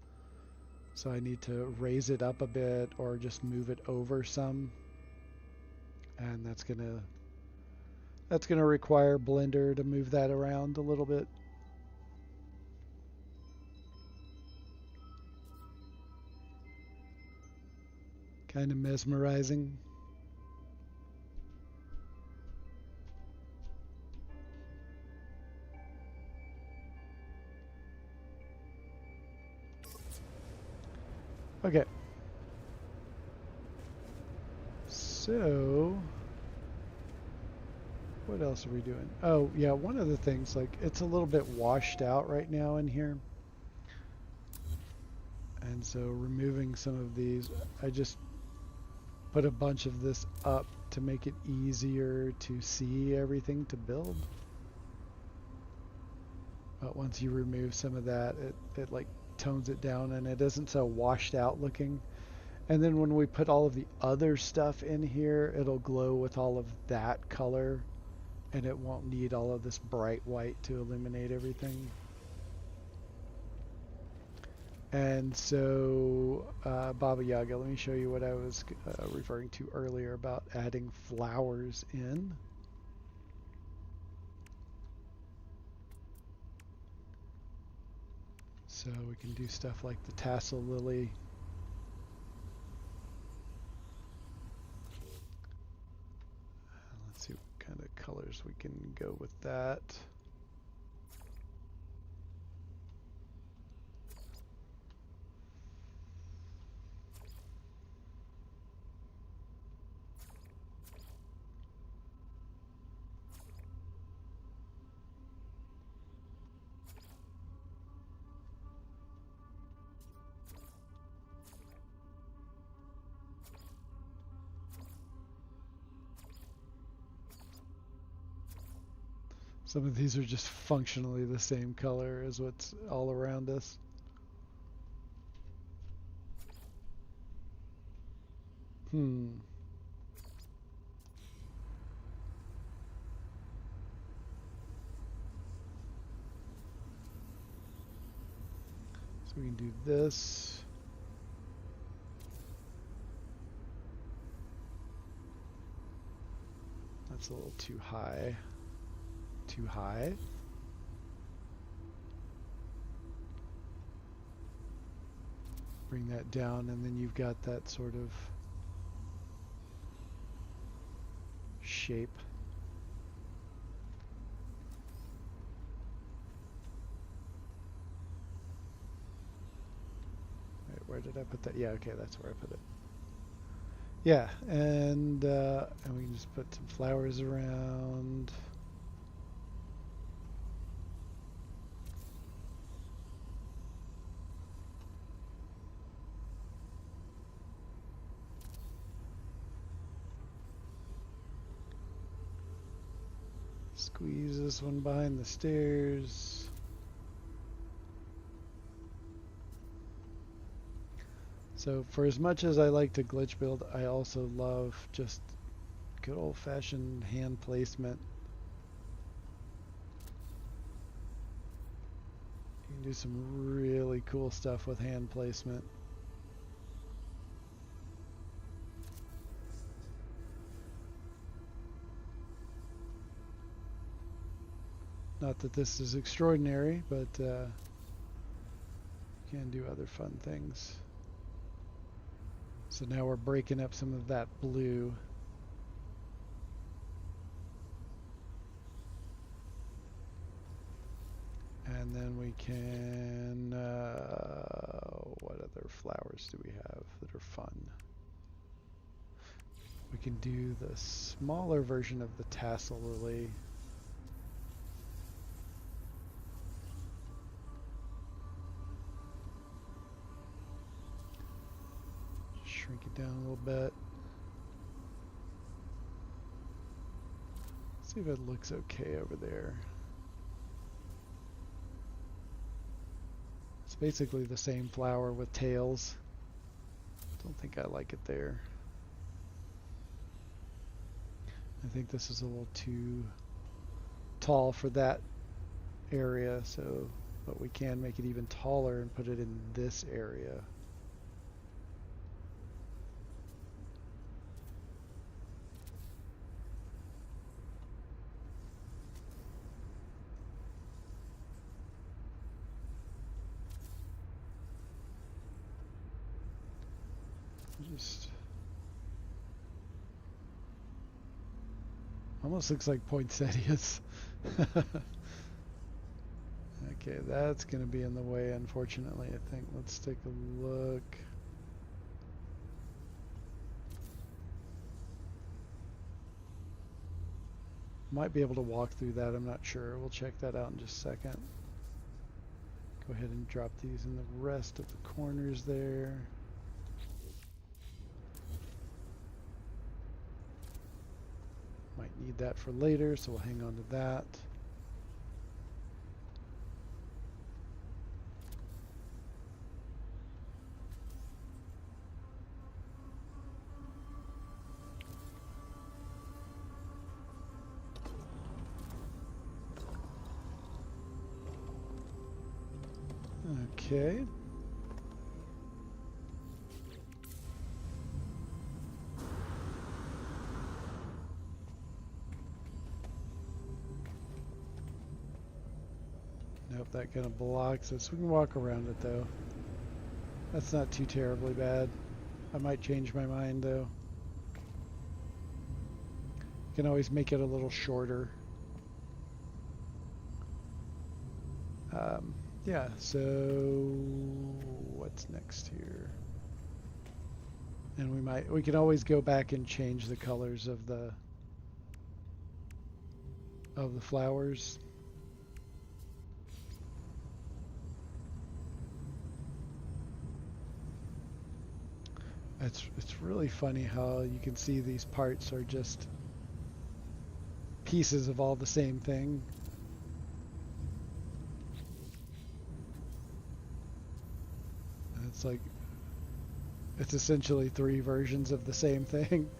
So I need to raise it up a bit or just move it over some. And that's gonna require Blender to move that around a little bit. Kind of mesmerizing. Okay. So, what else are we doing? Oh, yeah, one of the things, like, it's a little bit washed out right now in here. And so removing some of these, I just put a bunch of this up to make it easier to see everything to build. But once you remove some of that, it like tones it down and it isn't so washed out looking. And then when we put all of the other stuff in here, it'll glow with all of that color, and it won't need all of this bright white to illuminate everything. And so, Baba Yaga, let me show you what I was referring to earlier about adding flowers in. So we can do stuff like the tassel lily. Let's see what kind of colors we can go with that. Some of these are just functionally the same color as what's all around us. So we can do this. That's a little too high. Too high. Bring that down, and then you've got that sort of shape. Right, where did I put that? Yeah, okay, that's where I put it. Yeah, and we can just put some flowers around. Squeeze this one behind the stairs. So for as much as I like to glitch build, I also love just good old-fashioned hand placement. You can do some really cool stuff with hand placement. Not that this is extraordinary, but you can do other fun things. So now we're breaking up some of that blue. And then we can, what other flowers do we have that are fun? We can do the smaller version of the tassel lily. Shrink it down a little bit. See if it looks okay over there. It's basically the same flower with tails. Don't think I like it there. I think this is a little too tall for that area, so but we can make it even taller and put it in this area. Just almost looks like poinsettias. Okay, that's going to be in the way, unfortunately, I think. Let's take a look. Might be able to walk through that, I'm not sure. We'll check that out in just a second. Go ahead and drop these in the rest of the corners there. Might need that for later, so we'll hang on to that. Okay. Nope, that kind of blocks us. We can walk around it though. That's not too terribly bad. I might change my mind though. You can always make it a little shorter. Yeah, so what's next here? And we can always go back and change the colors of the flowers. It's really funny how you can see these parts are just pieces of all the same thing. And it's like it's essentially 3 versions of the same thing.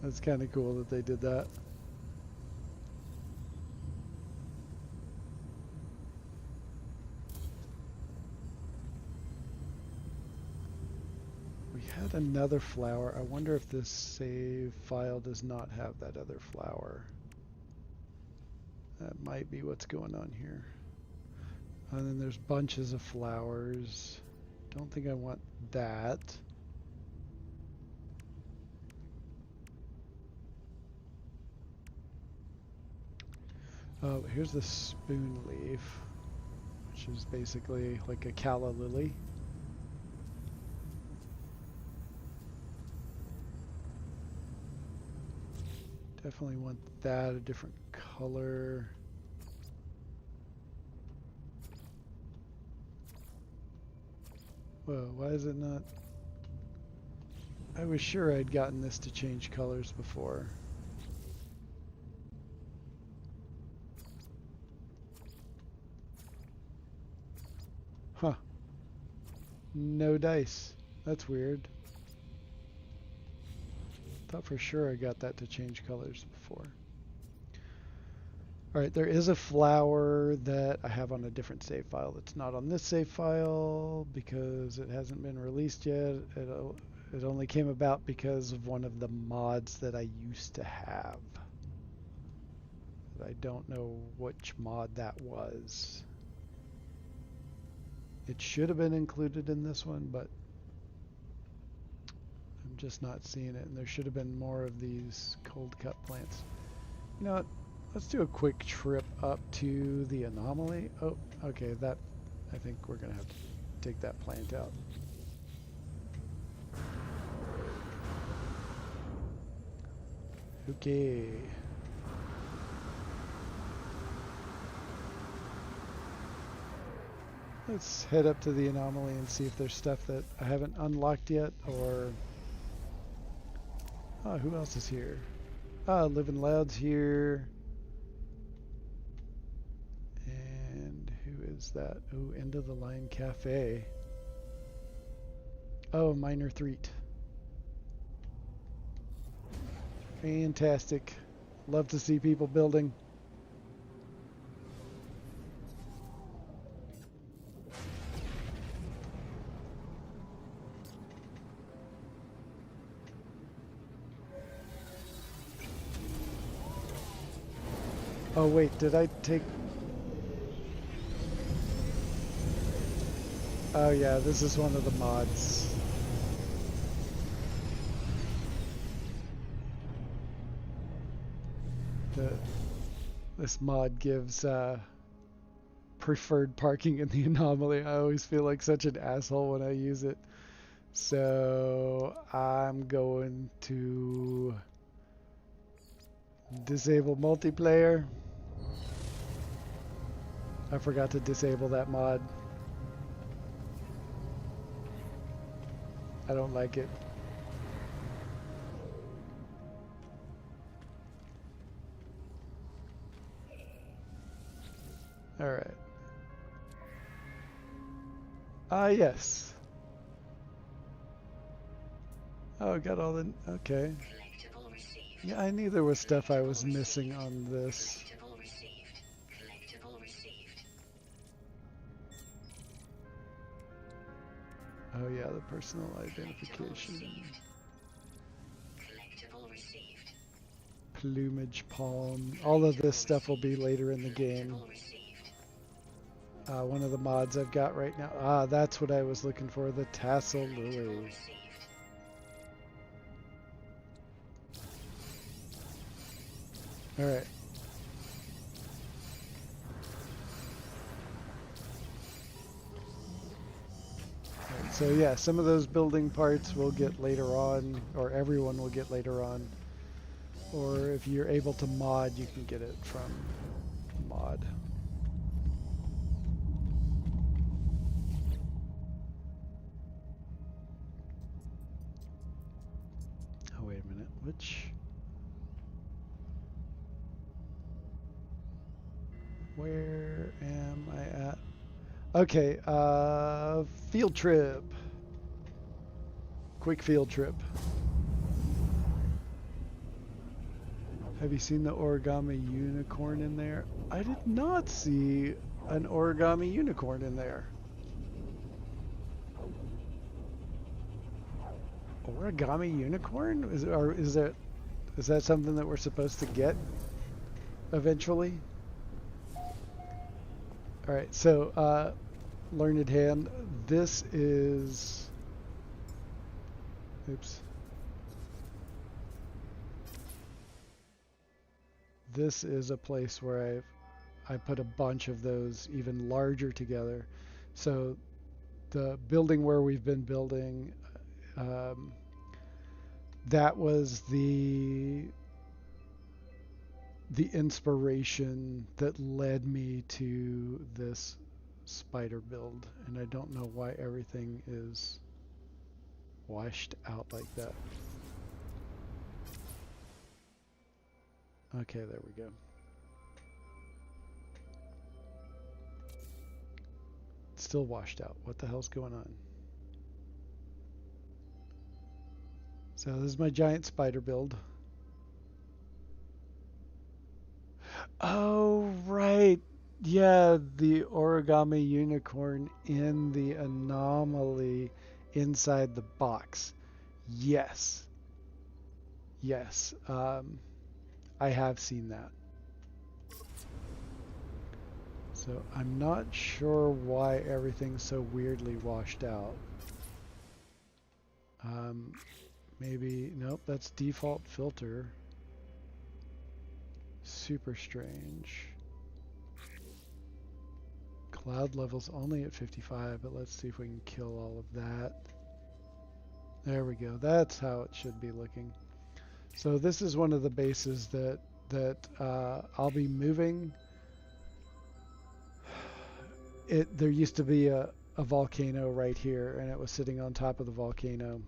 That's kind of cool that they did that. We had another flower. I wonder if this save file does not have that other flower. That might be what's going on here. And then there's bunches of flowers. Don't think I want that. Oh, here's the spoon leaf, which is basically like a calla lily. Definitely want that, a different color. Whoa, why is it not? I was sure I'd gotten this to change colors before. Huh. No dice. That's weird. Thought for sure I got that to change colors before. Alright, there is a flower that I have on a different save file that's not on this save file because it hasn't been released yet. It only came about because of one of the mods that I used to have. But I don't know which mod that was. It should have been included in this one, but I'm just not seeing it. And there should have been more of these cold cut plants. You know what? Let's do a quick trip up to the anomaly. Oh, okay, that, I think we're gonna have to take that plant out. Okay. Let's head up to the anomaly and see if there's stuff that I haven't unlocked yet, or... Oh, who else is here? Ah, Living Loud's here. And who is that? Oh, End of the Line Cafe. Oh, Minor Threat. Fantastic. Love to see people building. Oh wait, did I take... Oh yeah, this is one of the mods. This mod gives preferred parking in the anomaly. I always feel like such an asshole when I use it. So I'm going to disable multiplayer. I forgot to disable that mod. I don't like it. Alright. Yes. Oh, got all the... Okay. Yeah, I knew there was stuff I was missing on this. Oh yeah, the personal identification. Plumage palm. All of this stuff will be later in the game. One of the mods I've got right now. Ah, that's what I was looking for, the tassel lily. All right. So yeah, some of those building parts we'll get later on, or everyone will get later on. Or if you're able to mod, you can get it from mod. Oh, wait a minute. Where am I at? Okay, field trip. Quick field trip. Have you seen the origami unicorn in there? I did not see an origami unicorn in there. Origami unicorn? Is that something that we're supposed to get eventually? All right, so Learned Hand, this is, oops. This is a place where I put a bunch of those even larger together. So the building where we've been building, that was the inspiration that led me to this spider build, and I don't know why everything is washed out like that. Okay, there we go. It's still washed out. What the hell's going on? So this is my giant spider build. Oh, right. Yeah, the origami unicorn in the anomaly inside the box. Yes. Yes. I have seen that. So I'm not sure why everything's so weirdly washed out. Maybe, nope, that's default filter. Super strange. Cloud level's only at 55, but let's see if we can kill all of that. There we go. That's how it should be looking. So this is one of the bases that I'll be moving. There used to be a volcano right here, and it was sitting on top of the volcano.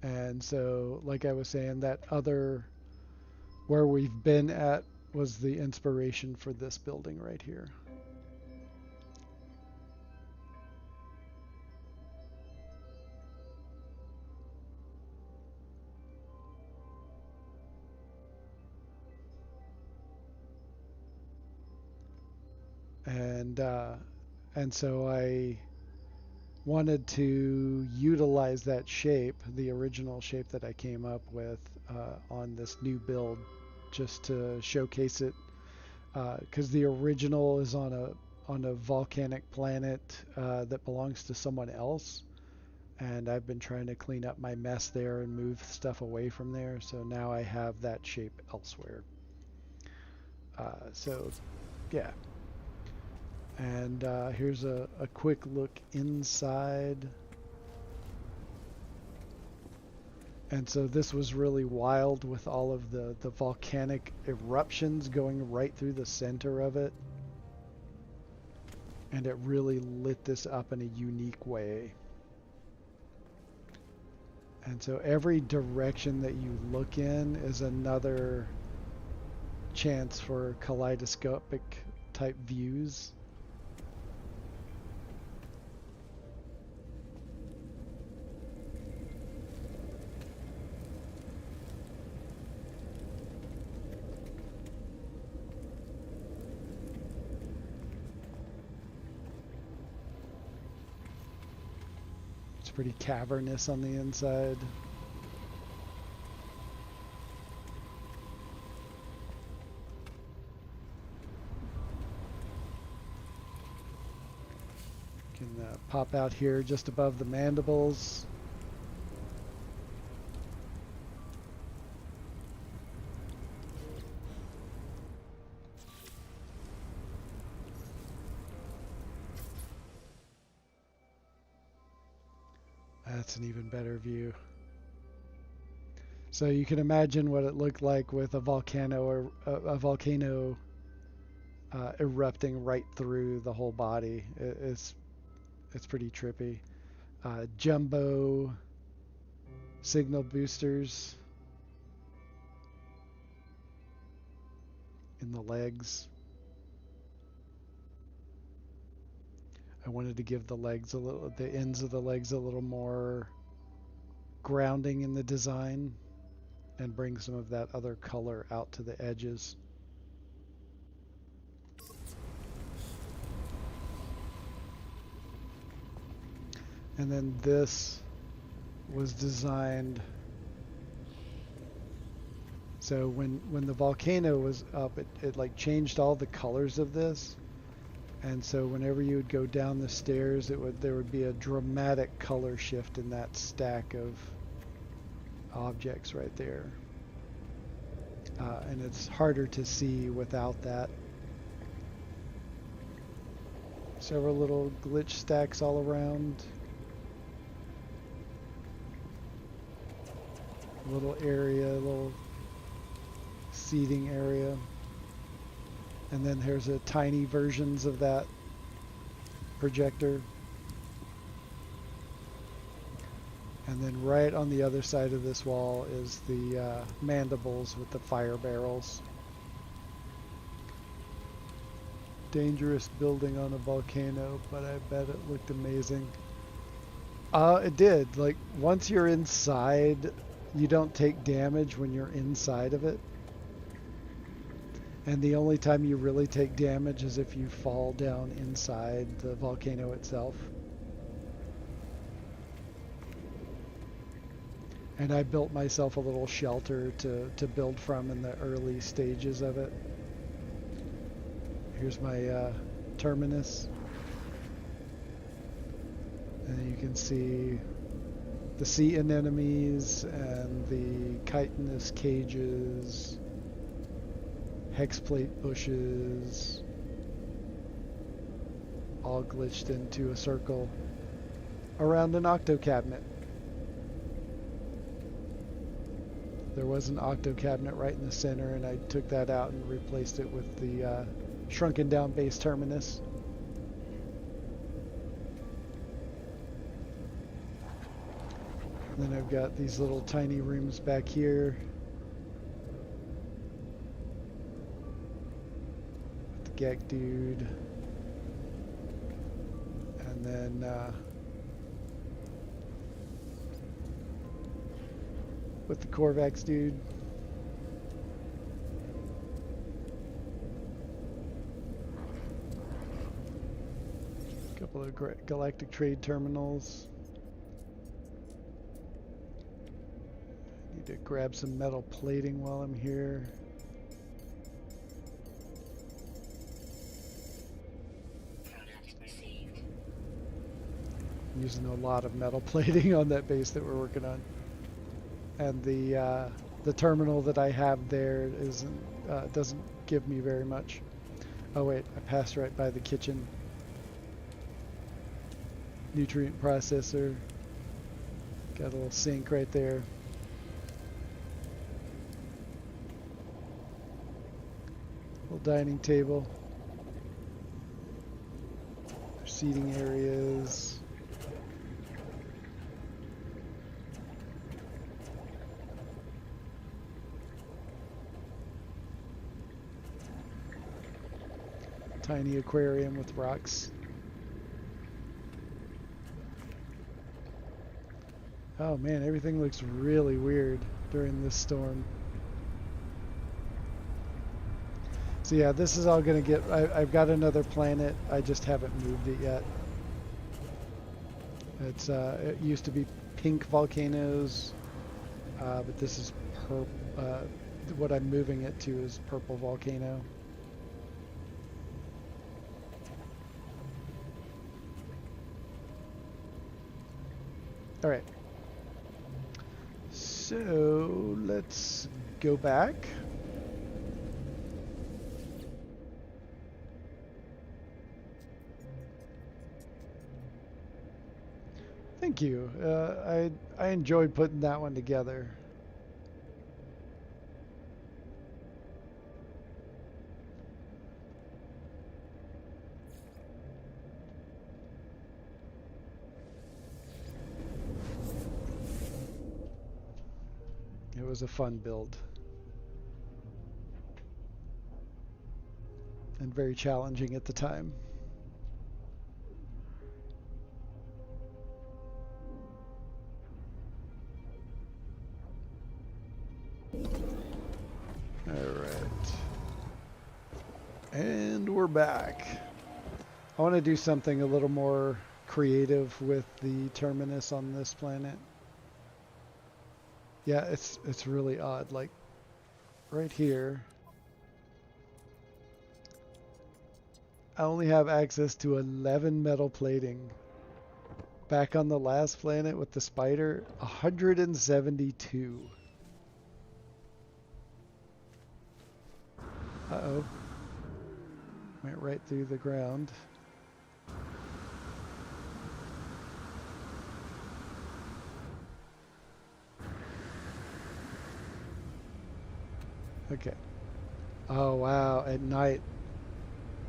And so, like I was saying, that other where we've been at was the inspiration for this building right here. And so I wanted to utilize that shape, the original shape that I came up with on this new build, just to showcase it, because the original is on a volcanic planet that belongs to someone else, and I've been trying to clean up my mess there and move stuff away from there, so now I have that shape elsewhere. So yeah. And here's a quick look inside. And so this was really wild with all of the volcanic eruptions going right through the center of it. And it really lit this up in a unique way. And so every direction that you look in is another chance for kaleidoscopic type views. pretty cavernous on the inside. Can pop out here just above the mandibles. That's an even better view. So you can imagine what it looked like with a volcano or a volcano erupting right through the whole body. It's pretty trippy. Jumbo signal boosters in the legs. I wanted to give the ends of the legs a little more grounding in the design and bring some of that other color out to the edges. And then this was designed so when the volcano was up, it like changed all the colors of this. And so whenever you would go down the stairs, there would be a dramatic color shift in that stack of objects right there. And it's harder to see without that. Several little glitch stacks all around. Little area, little seating area. And then there's a tiny versions of that projector. And then right on the other side of this wall is the mandibles with the fire barrels. Dangerous building on a volcano, but I bet it looked amazing. It did. Like, once you're inside, you don't take damage when you're inside of it. And the only time you really take damage is if you fall down inside the volcano itself. And I built myself a little shelter to build from in the early stages of it. Here's my terminus. And you can see the sea anemones and the chitinous cages. Hexplate bushes, all glitched into a circle around an octo cabinet. There was an octo cabinet right in the center, and I took that out and replaced it with the shrunken down base terminus. And then I've got these little tiny rooms back here. Gek dude, and then with the Korvax dude. A couple of galactic trade terminals. Need to grab some metal plating while I'm here. Using a lot of metal plating on that base that we're working on, and the terminal that I have there doesn't give me very much. Oh wait, I passed right by the kitchen. Nutrient processor. Got a little sink right there. Little dining table. Seating areas. Tiny aquarium with rocks. Oh man, everything looks really weird during this storm. So yeah, this is all gonna get, I've got another planet, I just haven't moved it yet. It used to be pink volcanoes, but this is what I'm moving it to is purple volcano. All right. So let's go back. Thank you. I enjoyed putting that one together. It was a fun build. And very challenging at the time. All right. And we're back. I want to do something a little more creative with the terminus on this planet. Yeah, it's really odd. Like right here, I only have access to 11 metal plating. Back on the last planet with the spider, 172. Uh-oh. Went right through the ground. Okay. Oh, wow. At night.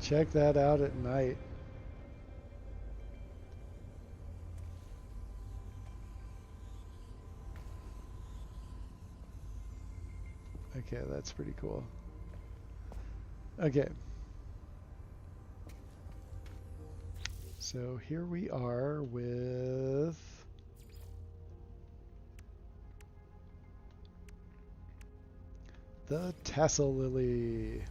Check that out at night. Okay, that's pretty cool. Okay. So here we are with the tassel lily.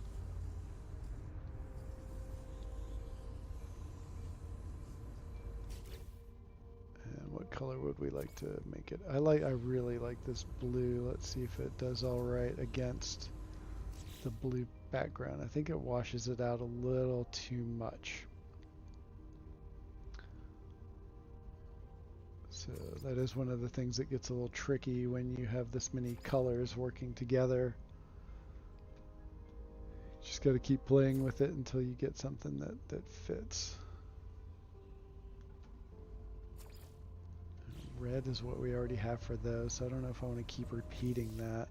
And what color would we like to make it? I really like this blue. Let's see if it does all right against the blue background. I think it washes it out a little too much. So that is one of the things that gets a little tricky when you have this many colors working together. Just got to keep playing with it until you get something that fits. Red is what we already have for those, so I don't know if I want to keep repeating that.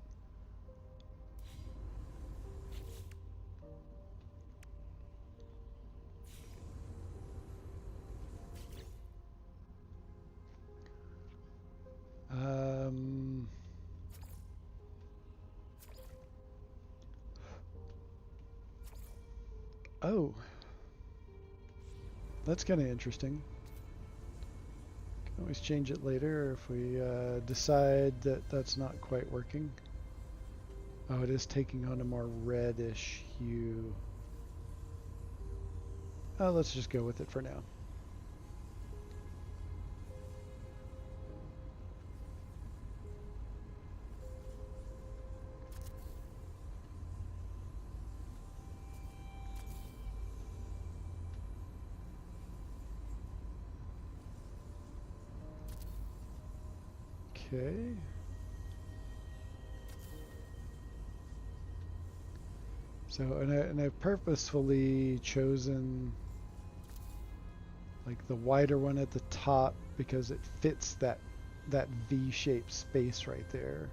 Oh, that's kind of interesting. Can always change it later if we decide that that's not quite working. Oh, it is taking on a more reddish hue. Oh, let's just go with it for now. Okay. So, and I've purposefully chosen like the wider one at the top because it fits that V-shaped space right there.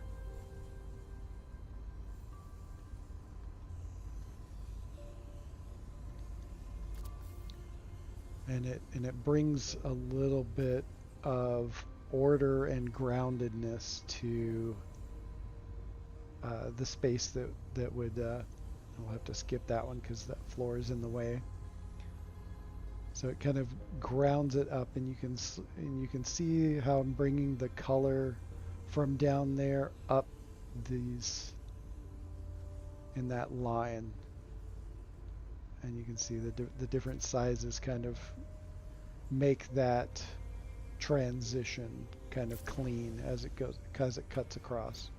And it brings a little bit of order and groundedness to the space that would I'll have to skip that one because that floor is in the way. So it kind of grounds it up, and you can see how I'm bringing the color from down there up these in that line, and you can see the different sizes kind of make that transition kind of clean as it goes, as it cuts across.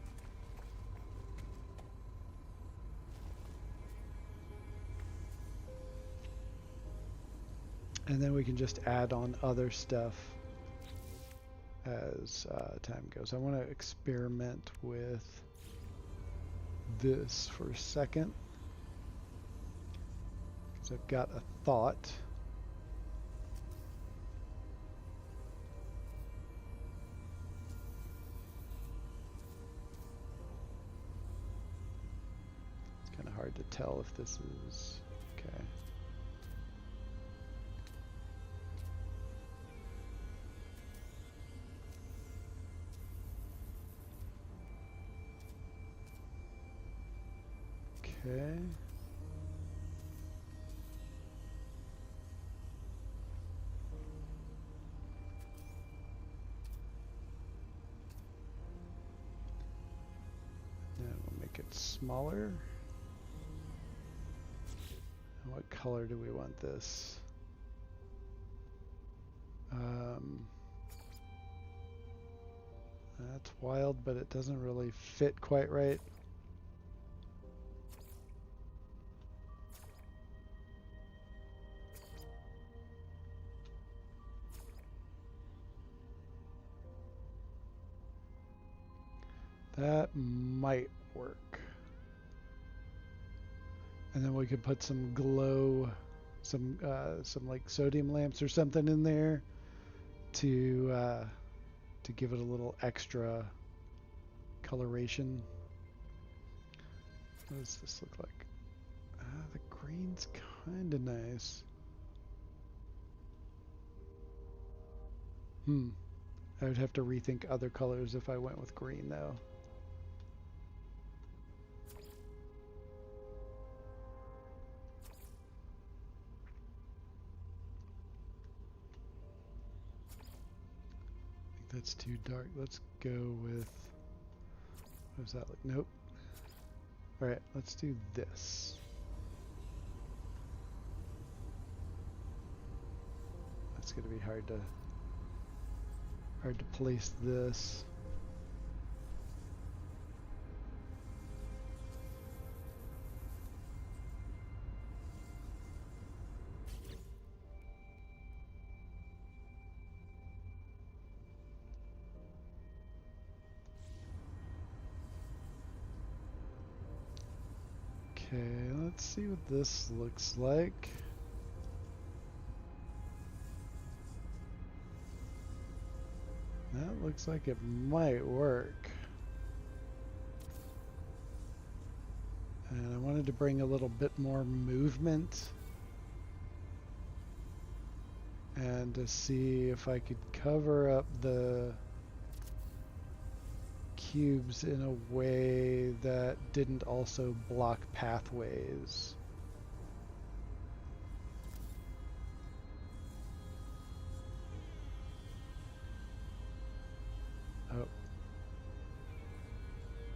And then we can just add on other stuff as time goes. I want to experiment with this for a second because I've got a thought. It's kind of hard to tell if this is okay. Okay. Then we'll make it smaller. And what color do we want this? That's wild, but it doesn't really fit quite right. That might work. And then we could put some glow, some like sodium lamps or something in there to give it a little extra coloration. What does this look like? The green's kind of nice. I would have to rethink other colors if I went with green though. That's too dark. Let's go with, what does that look? Nope. All right, let's do this. That's gonna be hard to place this. Okay, let's see what this looks like. That looks like it might work. And I wanted to bring a little bit more movement and to see if I could cover up the cubes in a way that didn't also block pathways.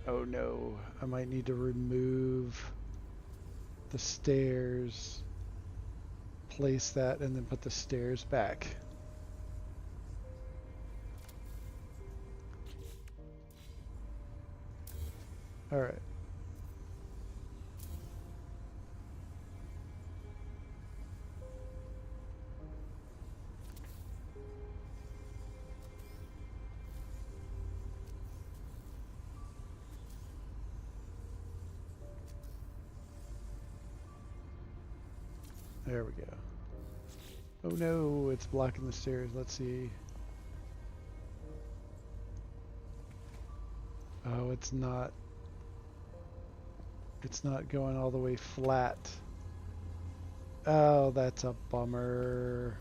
Oh no, I might need to remove the stairs, place that, and then put the stairs back. All right. There we go. Oh no, it's blocking the stairs. Let's see. Oh, it's not. It's not going all the way flat. Oh, that's a bummer.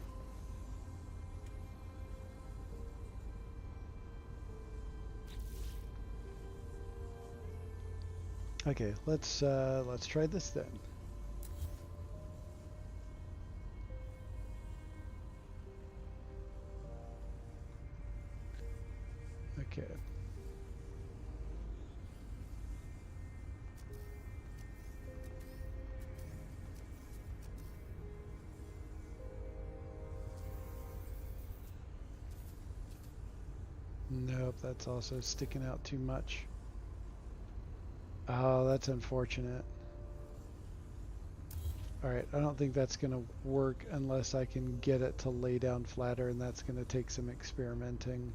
Okay, let's try this then. Okay. Nope, that's also sticking out too much. Oh, that's unfortunate. Alright, I don't think that's going to work unless I can get it to lay down flatter, and that's going to take some experimenting.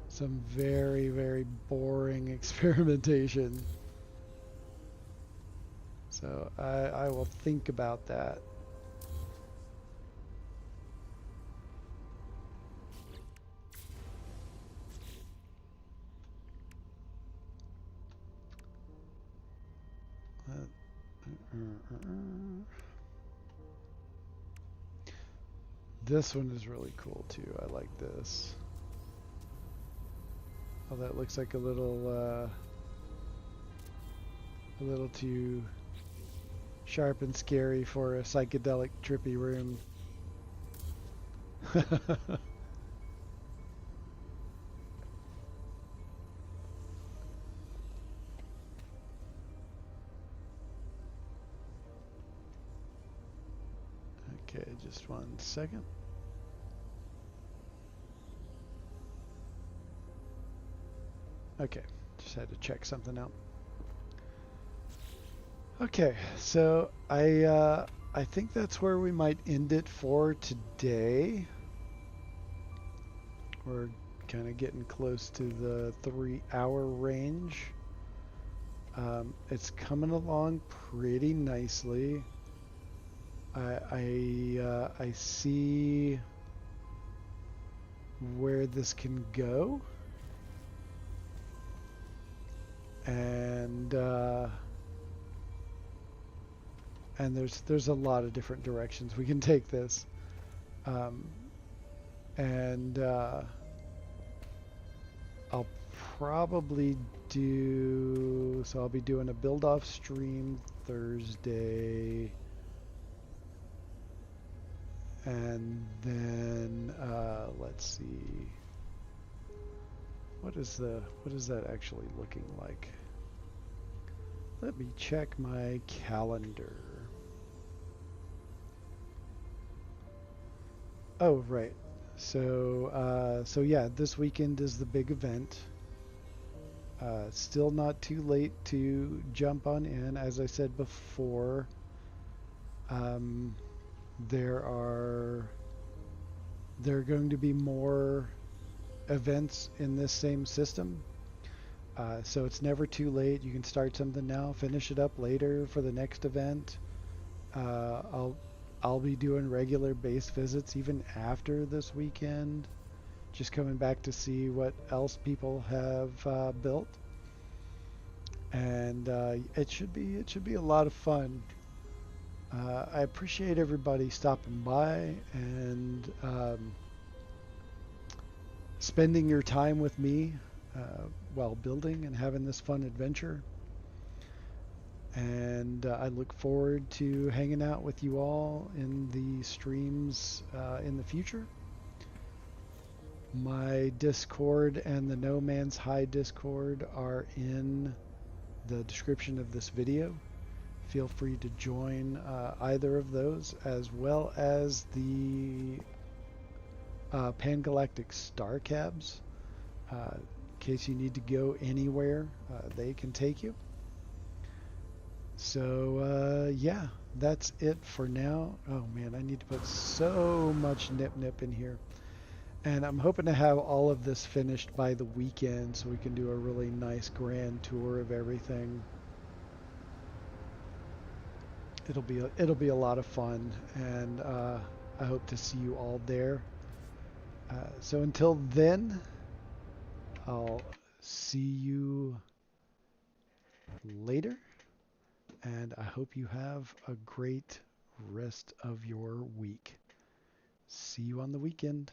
Some very, very boring experimentation. So I will think about that. This one is really cool too. I like this. Oh, that looks like a little too sharp and scary for a psychedelic trippy room. Okay, just 1 second. Okay, just had to check something out. Okay, so I think that's where we might end it for today. We're kind of getting close to the 3-hour range. It's coming along pretty nicely. I see where this can go, and there's a lot of different directions we can take this, and I'll probably so I'll be doing a build off stream Thursday. And then let's see, what is that actually looking like? Let me check my calendar. Oh, right. So yeah, this weekend is the big event. Still not too late to jump on in. As I said before, there are going to be more events in this same system. So it's never too late. You can start something now, finish it up later for the next event. I'll be doing regular base visits even after this weekend, just coming back to see what else people have built, and it should be a lot of fun. I appreciate everybody stopping by and spending your time with me while building and having this fun adventure. And I look forward to hanging out with you all in the streams in the future. My Discord and the No Man's High Discord are in the description of this video. Feel free to join either of those, as well as the Pangalactic Star Cabs. In case you need to go anywhere, they can take you. So yeah, that's it for now. Oh man, I need to put so much nip in here. And I'm hoping to have all of this finished by the weekend so we can do a really nice grand tour of everything. It'll be a lot of fun, and I hope to see you all there. So until then, I'll see you later, and I hope you have a great rest of your week. See you on the weekend.